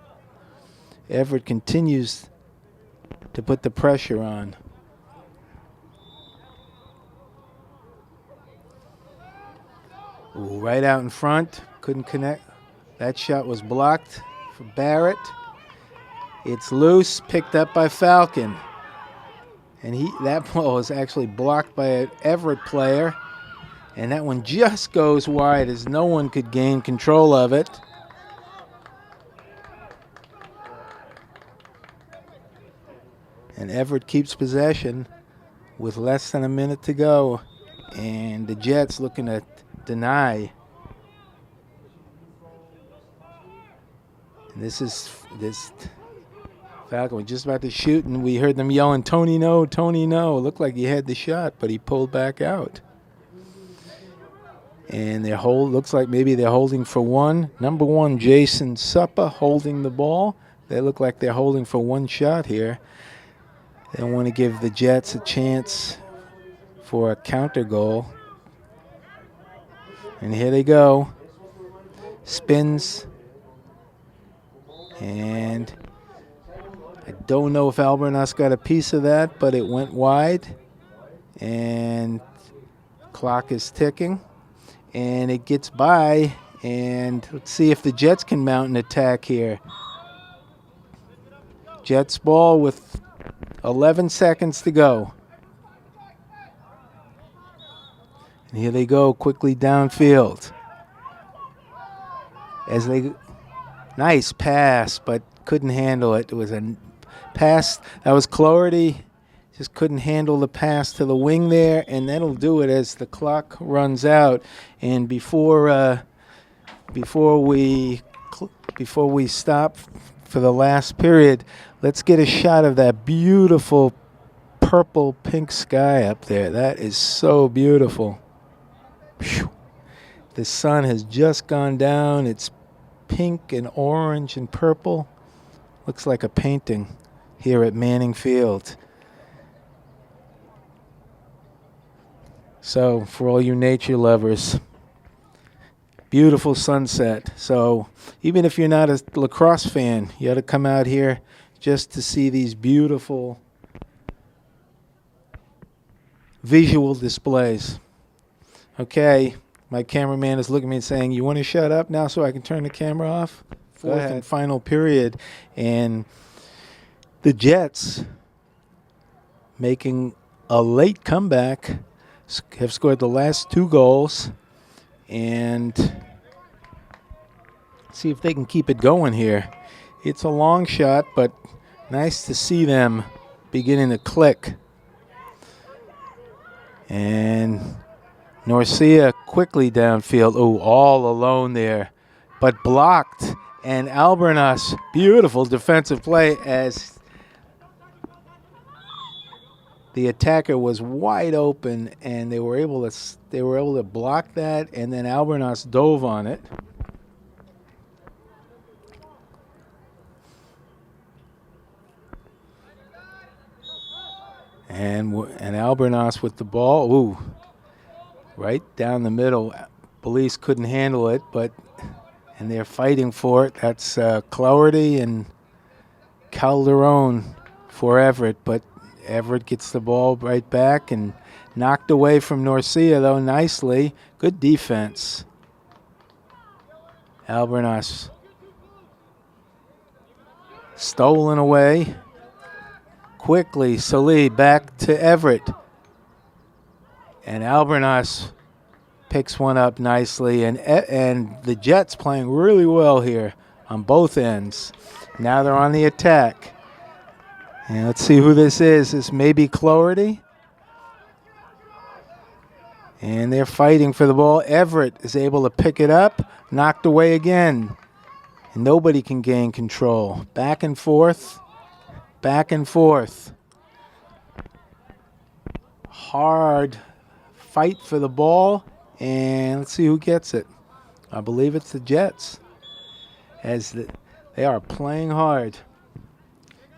B: Everett continues to put the pressure on. Ooh, right out in front. Couldn't connect. That shot was blocked for Barrett. It's loose, picked up by Falcon. And that ball was actually blocked by an Everett player. And that one just goes wide as no one could gain control of it. And Everett keeps possession with less than a minute to go. And the Jets looking to deny. And this Falcon was just about to shoot, and we heard them yelling, "Tony, no, Tony, no." It looked like he had the shot, but he pulled back out. And looks like maybe they're holding for one. Number 1, Jason Suppa holding the ball. They look like they're holding for one shot here. They want to give the Jets a chance for a counter goal. And here they go. Spins. And I don't know if Albernas got a piece of that, but it went wide. And clock is ticking. And it gets by. And let's see if the Jets can mount an attack here. Jets ball with 11 seconds to go. And here they go quickly downfield. Nice pass, but couldn't handle it. It was a pass that was Clarity. Just couldn't handle the pass to the wing there, and that'll do it as the clock runs out. And before we stop for the last period, let's get a shot of that beautiful purple pink sky up there. That is so beautiful. Whew. The sun has just gone down. It's pink and orange and purple. Looks like a painting here at Manning Field. So for all you nature lovers, beautiful sunset. So even if you're not a lacrosse fan, you ought to come out here just to see these beautiful visual displays. Okay, my cameraman is looking at me and saying, "You want to shut up now so I can turn the camera off?" Fourth and final period, and the Jets making a late comeback have scored the last 2 goals, and see if they can keep it going here. It's a long shot, but nice to see them beginning to click. And Norcia quickly downfield. Oh, all alone there, but blocked. And Albernas, beautiful defensive play as the attacker was wide open, and they were able to block that, and then Albernas dove on it. And Albernas with the ball. Ooh, right down the middle. Police couldn't handle it, and they're fighting for it. That's Clarity and Calderon for Everett, but Everett gets the ball right back and knocked away from Norcia, though, nicely. Good defense. Albernas stolen away. Quickly, Salih back to Everett. And Albernas picks one up nicely, and the Jets playing really well here on both ends. Now they're on the attack. And let's see who this is. This may be Cloherty. And they're fighting for the ball. Everett is able to pick it up, knocked away again. And nobody can gain control. Back and forth, back and forth. Hard fight for the ball. And let's see who gets it. I believe it's the Jets, as they are playing hard.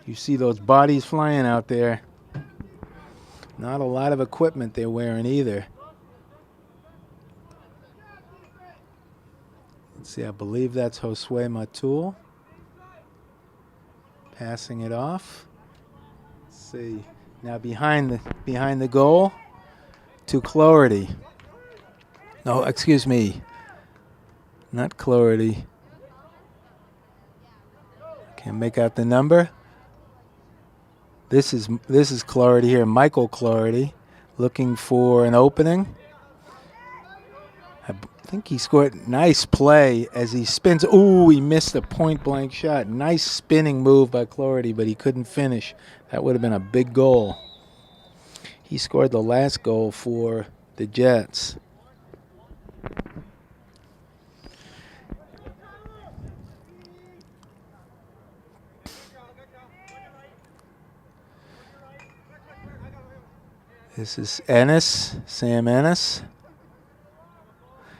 B: You see those bodies flying out there. Not a lot of equipment they're wearing either. Let's see, I believe that's Josue Matul passing it off. Let's see, now behind the goal to Cloherty. No, excuse me, not Cloherty. Can't make out the number. This is Cloherty here, Michael Cloherty, looking for an opening. I think he scored. Nice play as he spins. Ooh, he missed a point-blank shot. Nice spinning move by Cloherty, but he couldn't finish. That would have been a big goal. He scored the last goal for the Jets. This is Ennis, Sam Ennis.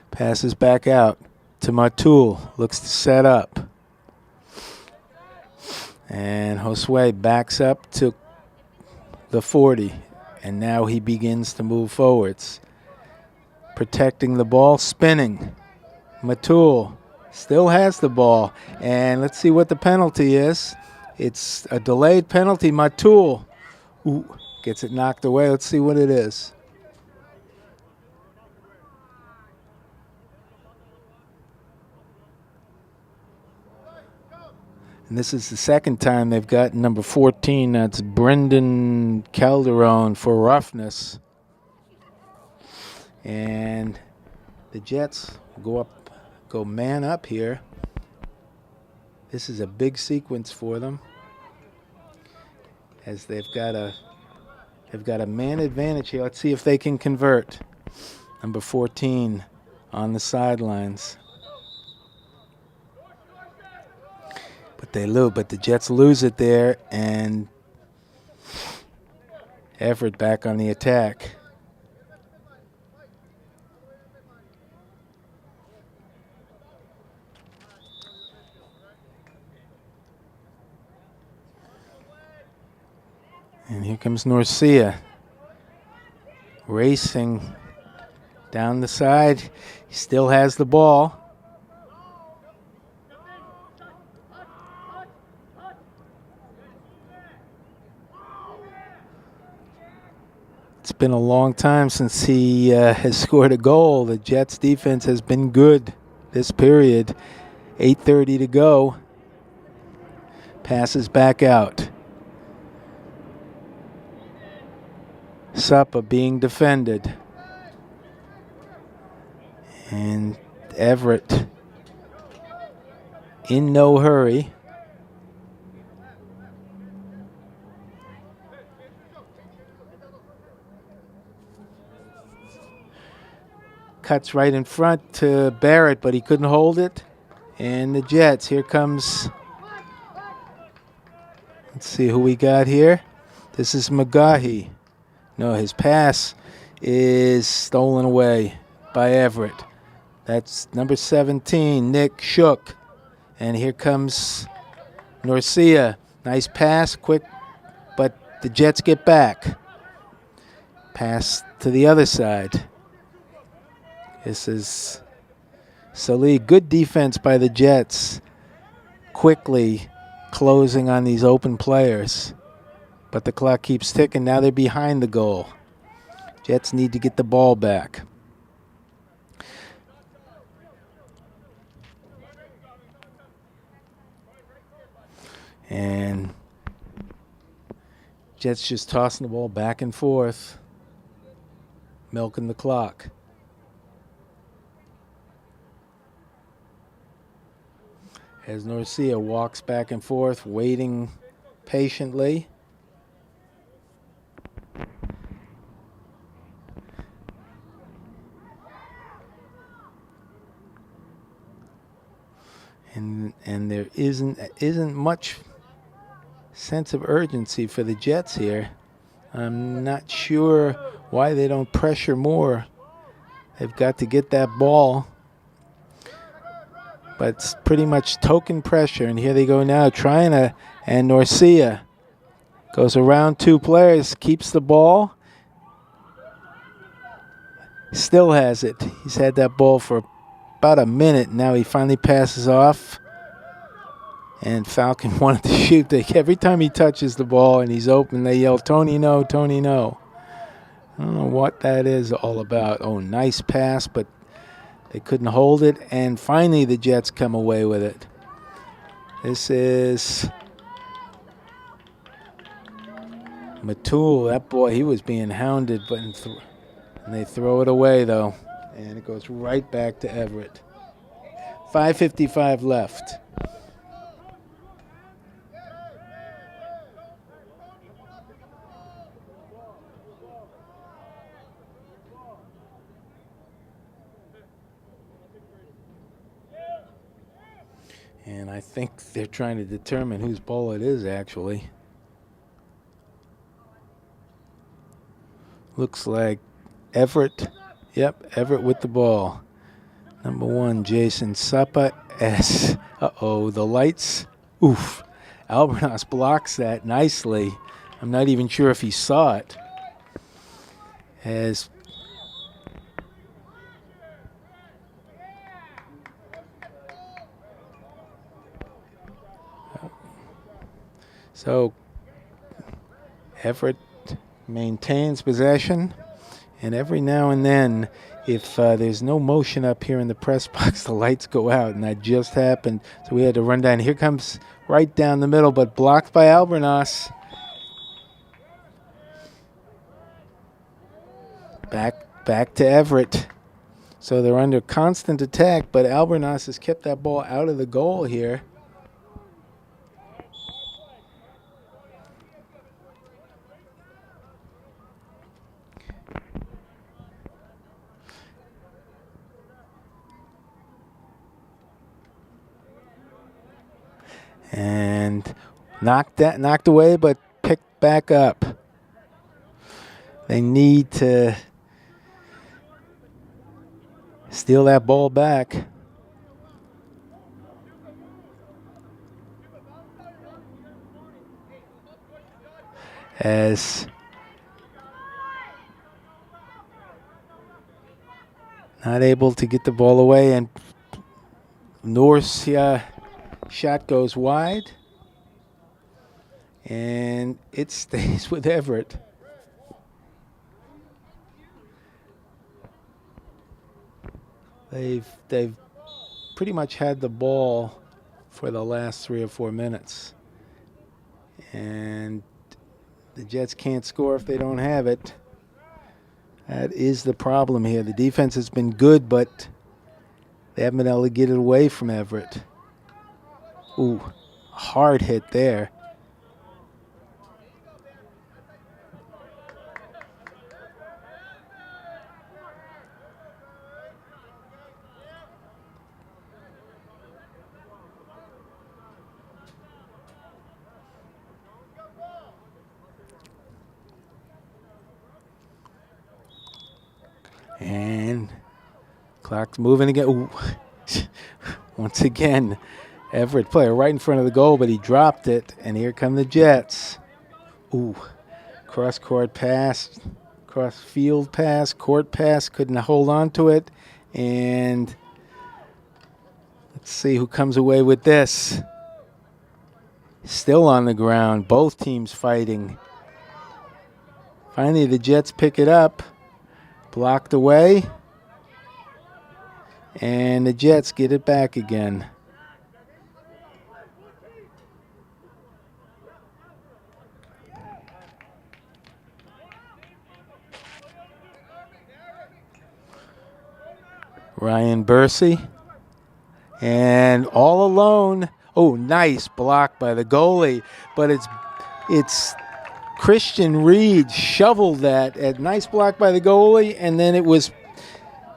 B: Passes back out to Matul. Looks to set up. And Josue backs up to the 40. And now he begins to move forwards. Protecting the ball, spinning. Matul still has the ball. And let's see what the penalty is. It's a delayed penalty. Matul gets it knocked away. Let's see what it is. And this is the second time they've got number 14. That's Brendan Calderon for roughness. And the Jets go man up here. This is a big sequence for them, as they've got a man advantage here. Let's see if they can convert. Number 14 on the sidelines. But the Jets lose it there, and Everett back on the attack. And here comes Norcia, racing down the side. He still has the ball. It's been a long time since he has scored a goal. The Jets defense has been good this period. 8:30 to go. Passes back out. Suppa being defended. And Everett in no hurry. Cuts right in front to Barrett, but he couldn't hold it. And the Jets, here comes, let's see who we got here. This is McGahee. No, his pass is stolen away by Everett. That's number 17, Nick Shook. And here comes Norcia. Nice pass, quick, but the Jets get back. Pass to the other side. This is Salih. Good defense by the Jets. Quickly closing on these open players. But the clock keeps ticking. Now they're behind the goal. Jets need to get the ball back. And Jets just tossing the ball back and forth. milking the clock. As Norcia walks back and forth, waiting patiently. And there isn't much sense of urgency for the Jets here. I'm not sure why they don't pressure more. They've got to get that ball. But it's pretty much token pressure. And here they go now trying to, and Norcia goes around two players, keeps the ball. Still has it. He's had that ball for about a minute. Now he finally passes off. And Falcon wanted to shoot. Every time he touches the ball and he's open, they yell, "Tony, no, Tony, no." I don't know what that is all about. Oh, nice pass, but they couldn't hold it. And finally the Jets come away with it. This is Matul. That boy, he was being hounded, but and they throw it away, though. And it goes right back to Everett. 5:55 left. And I think they're trying to determine whose ball it is, actually. Looks like Everett. Yep, Everett with the ball. Number 1, Jason Suppa. Uh-oh, the lights. Oof. Albernas blocks that nicely. I'm not even sure if he saw it. As so Everett maintains possession, and every now and then, if there's no motion up here in the press box, the lights go out, and that just happened. So we had to run down. Here comes right down the middle, but blocked by Albernas. Back to Everett. So they're under constant attack, but Albernas has kept that ball out of the goal here. And knocked away, but picked back up. They need to steal that ball back. As not able to get the ball away, and North's shot goes wide, and it stays with Everett. They've pretty much had the ball for the last 3 or 4 minutes, and the Jets can't score if they don't have it. That is the problem here. The defense has been good, but they haven't been able to get it away from Everett. Ooh, hard hit there. And clock's moving again. Ooh. Once again, Everett player right in front of the goal, but he dropped it. And here come the Jets. Ooh, cross-court pass, cross-field pass, court pass. Couldn't hold on to it. And let's see who comes away with this. Still on the ground. Both teams fighting. Finally, the Jets pick it up. Blocked away. And the Jets get it back again. Ryan Bursey. And all alone. Oh, nice block by the goalie. But it's Christian Reed shoveled that. A nice block by the goalie, and then it was.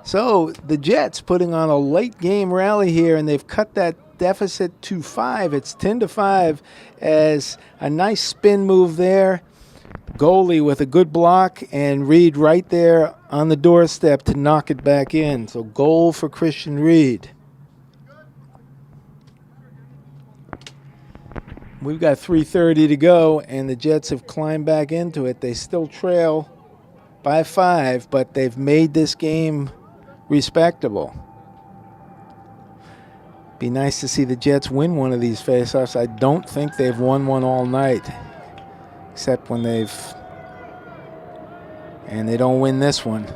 B: So the Jets putting on a late game rally here, and they've cut that deficit to 5. It's 10-5 as a nice spin move there. Goalie with a good block, and Reed right there on the doorstep to knock it back in. So goal for Christian Reed. We've got 3:30 to go, and the Jets have climbed back into it. They still trail by 5, but they've made this game respectable. Be nice to see the Jets win one of these faceoffs. I don't think they've won one all night, except when and they don't win this one.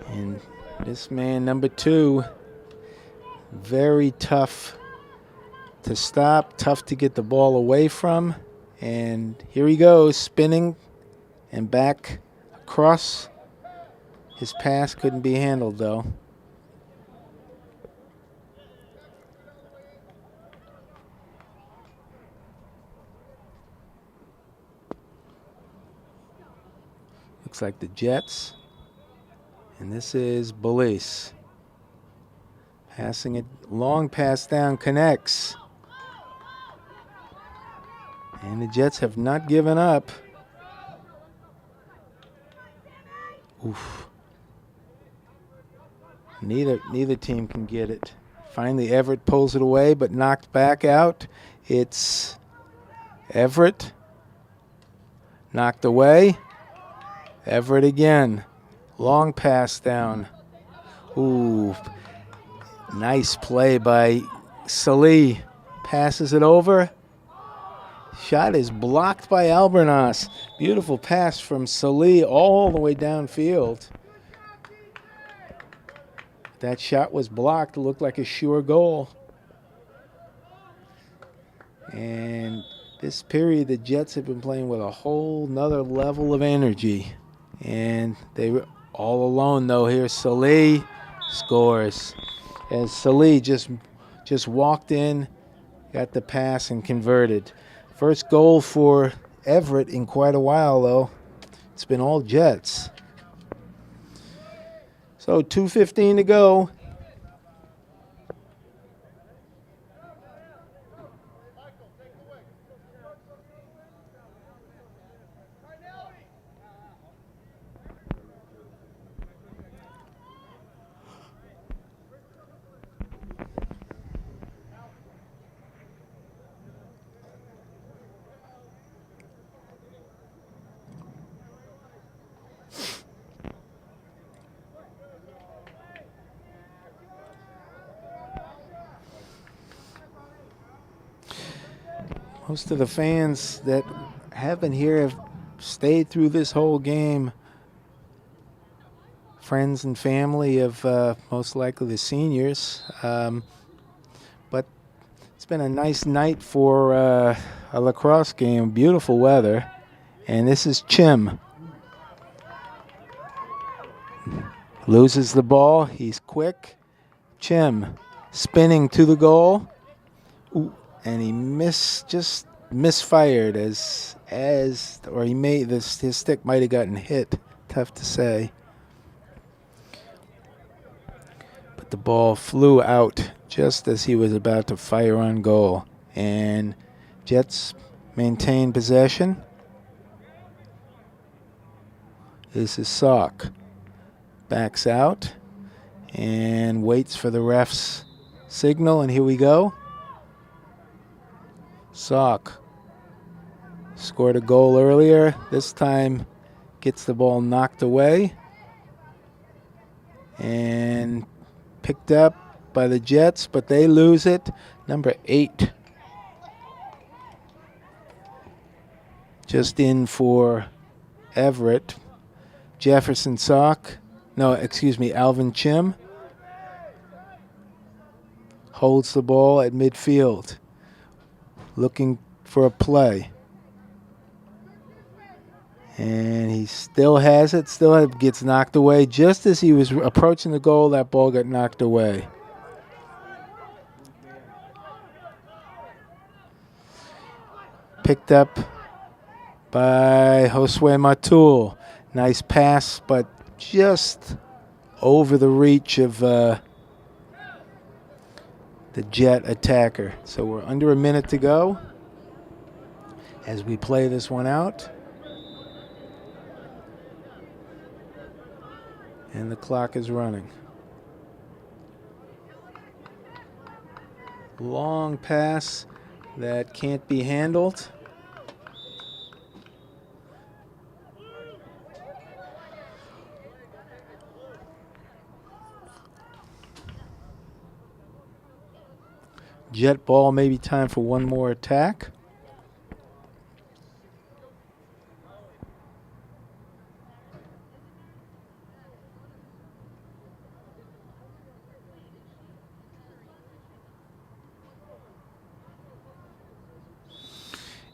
B: And this man, number 2, very tough to stop, tough to get the ball away from. And here he goes, spinning and back across. His pass couldn't be handled, though. Looks like the Jets. And this is Belize. Passing it, long pass down, connects. And the Jets have not given up. Oof. Neither team can get it. Finally, Everett pulls it away, but knocked back out. It's Everett. Knocked away. Everett again. Long pass down. Ooh. Nice play by Salih. Passes it over. Shot is blocked by Albernas. Beautiful pass from Salih all the way downfield. That shot was blocked. It looked like a sure goal. And this period, the Jets have been playing with a whole nother level of energy. And they were all alone, though. Here, Salih scores. As Salih just walked in, got the pass, and converted. First goal for Everett in quite a while, though. It's been all Jets. So 2:15 to go. Most of the fans that have been here have stayed through this whole game. Friends and family of most likely the seniors. But it's been a nice night for a lacrosse game. Beautiful weather. And this is Chim. Loses the ball. He's quick. Chim spinning to the goal. Ooh. And he misfired his stick might have gotten hit. Tough to say. But the ball flew out just as he was about to fire on goal. And Jets maintain possession. This is Salk. Backs out and waits for the ref's signal, and here we go. Salk scored a goal earlier. This time gets the ball knocked away and picked up by the Jets, but they lose it. Number 8. Just in for Everett. Jefferson Salk. Alvin Chim. Holds the ball at midfield. Looking for a play. And he still has it, gets knocked away. Just as he was approaching the goal, that ball got knocked away. Picked up by Josue Matul. Nice pass, but just over the reach of the Jet attacker. So we're under a minute to go as we play this one out. And the clock is running. Long pass that can't be handled. Jet ball, maybe time for one more attack.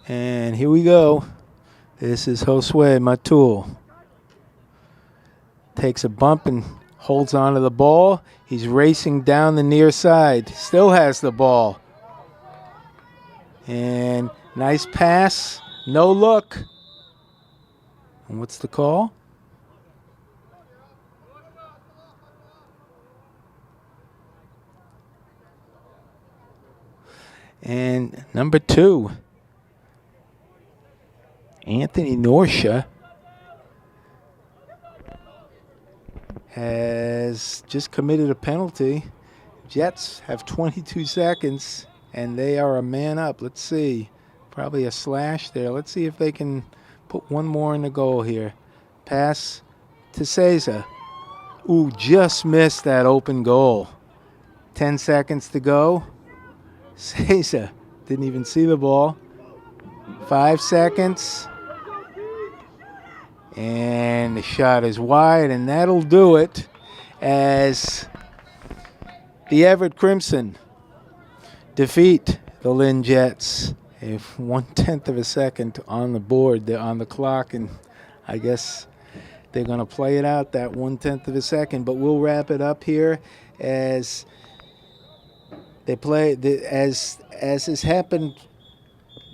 B: And here we go. This is Josue Matul. Takes a bump and holds on to the ball. He's racing down the near side. Still has the ball. And nice pass. No look. And what's the call? And number 2. Anthony Norsha has just committed a penalty. Jets have 22 seconds, and they are a man up. Let's see. Probably a slash there. Let's see if they can put one more in the goal here. Pass to Cesar. Ooh, just missed that open goal. 10 seconds to go. Cesar didn't even see the ball. 5 seconds. And the shot is wide, and that'll do it as the Everett Crimson defeat the Lynn Jets. A 1/10 of a second on the board, they're on the clock, and I guess they're going to play it out that 1/10 of a second. But we'll wrap it up here as they play, as has happened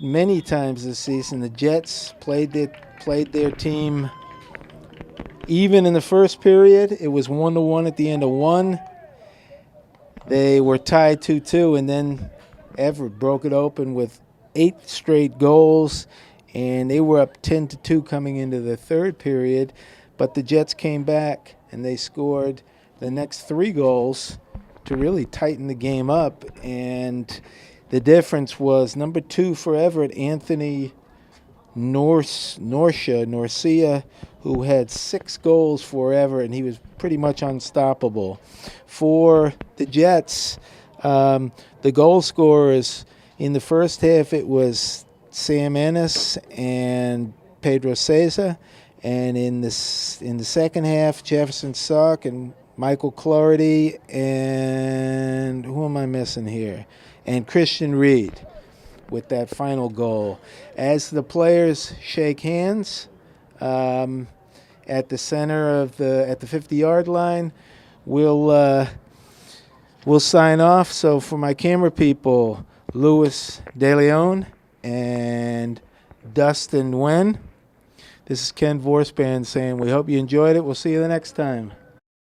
B: many times this season. The Jets played their team even in the first period. It was 1-1 at the end of one. They were tied 2-2, and then Everett broke it open with 8 straight goals, and they were up 10-2 coming into the third period. But the Jets came back, and they scored the next 3 goals to really tighten the game up. And the difference was number 2 for Everett, Anthony Norcia, who had 6 goals for Everett, and he was pretty much unstoppable. For the Jets, the goal scorers in the first half, it was Sam Ennis and Pedro Cesar, and in the second half, Jefferson Suck and Michael Clarity, and who am I missing here? And Christian Reed with that final goal. As the players shake hands at the center of at the 50-yard line, we'll sign off. So for my camera people, Louis DeLeon and Dustin Nguyen, this is Ken Vorspan saying we hope you enjoyed it. We'll see you the next time.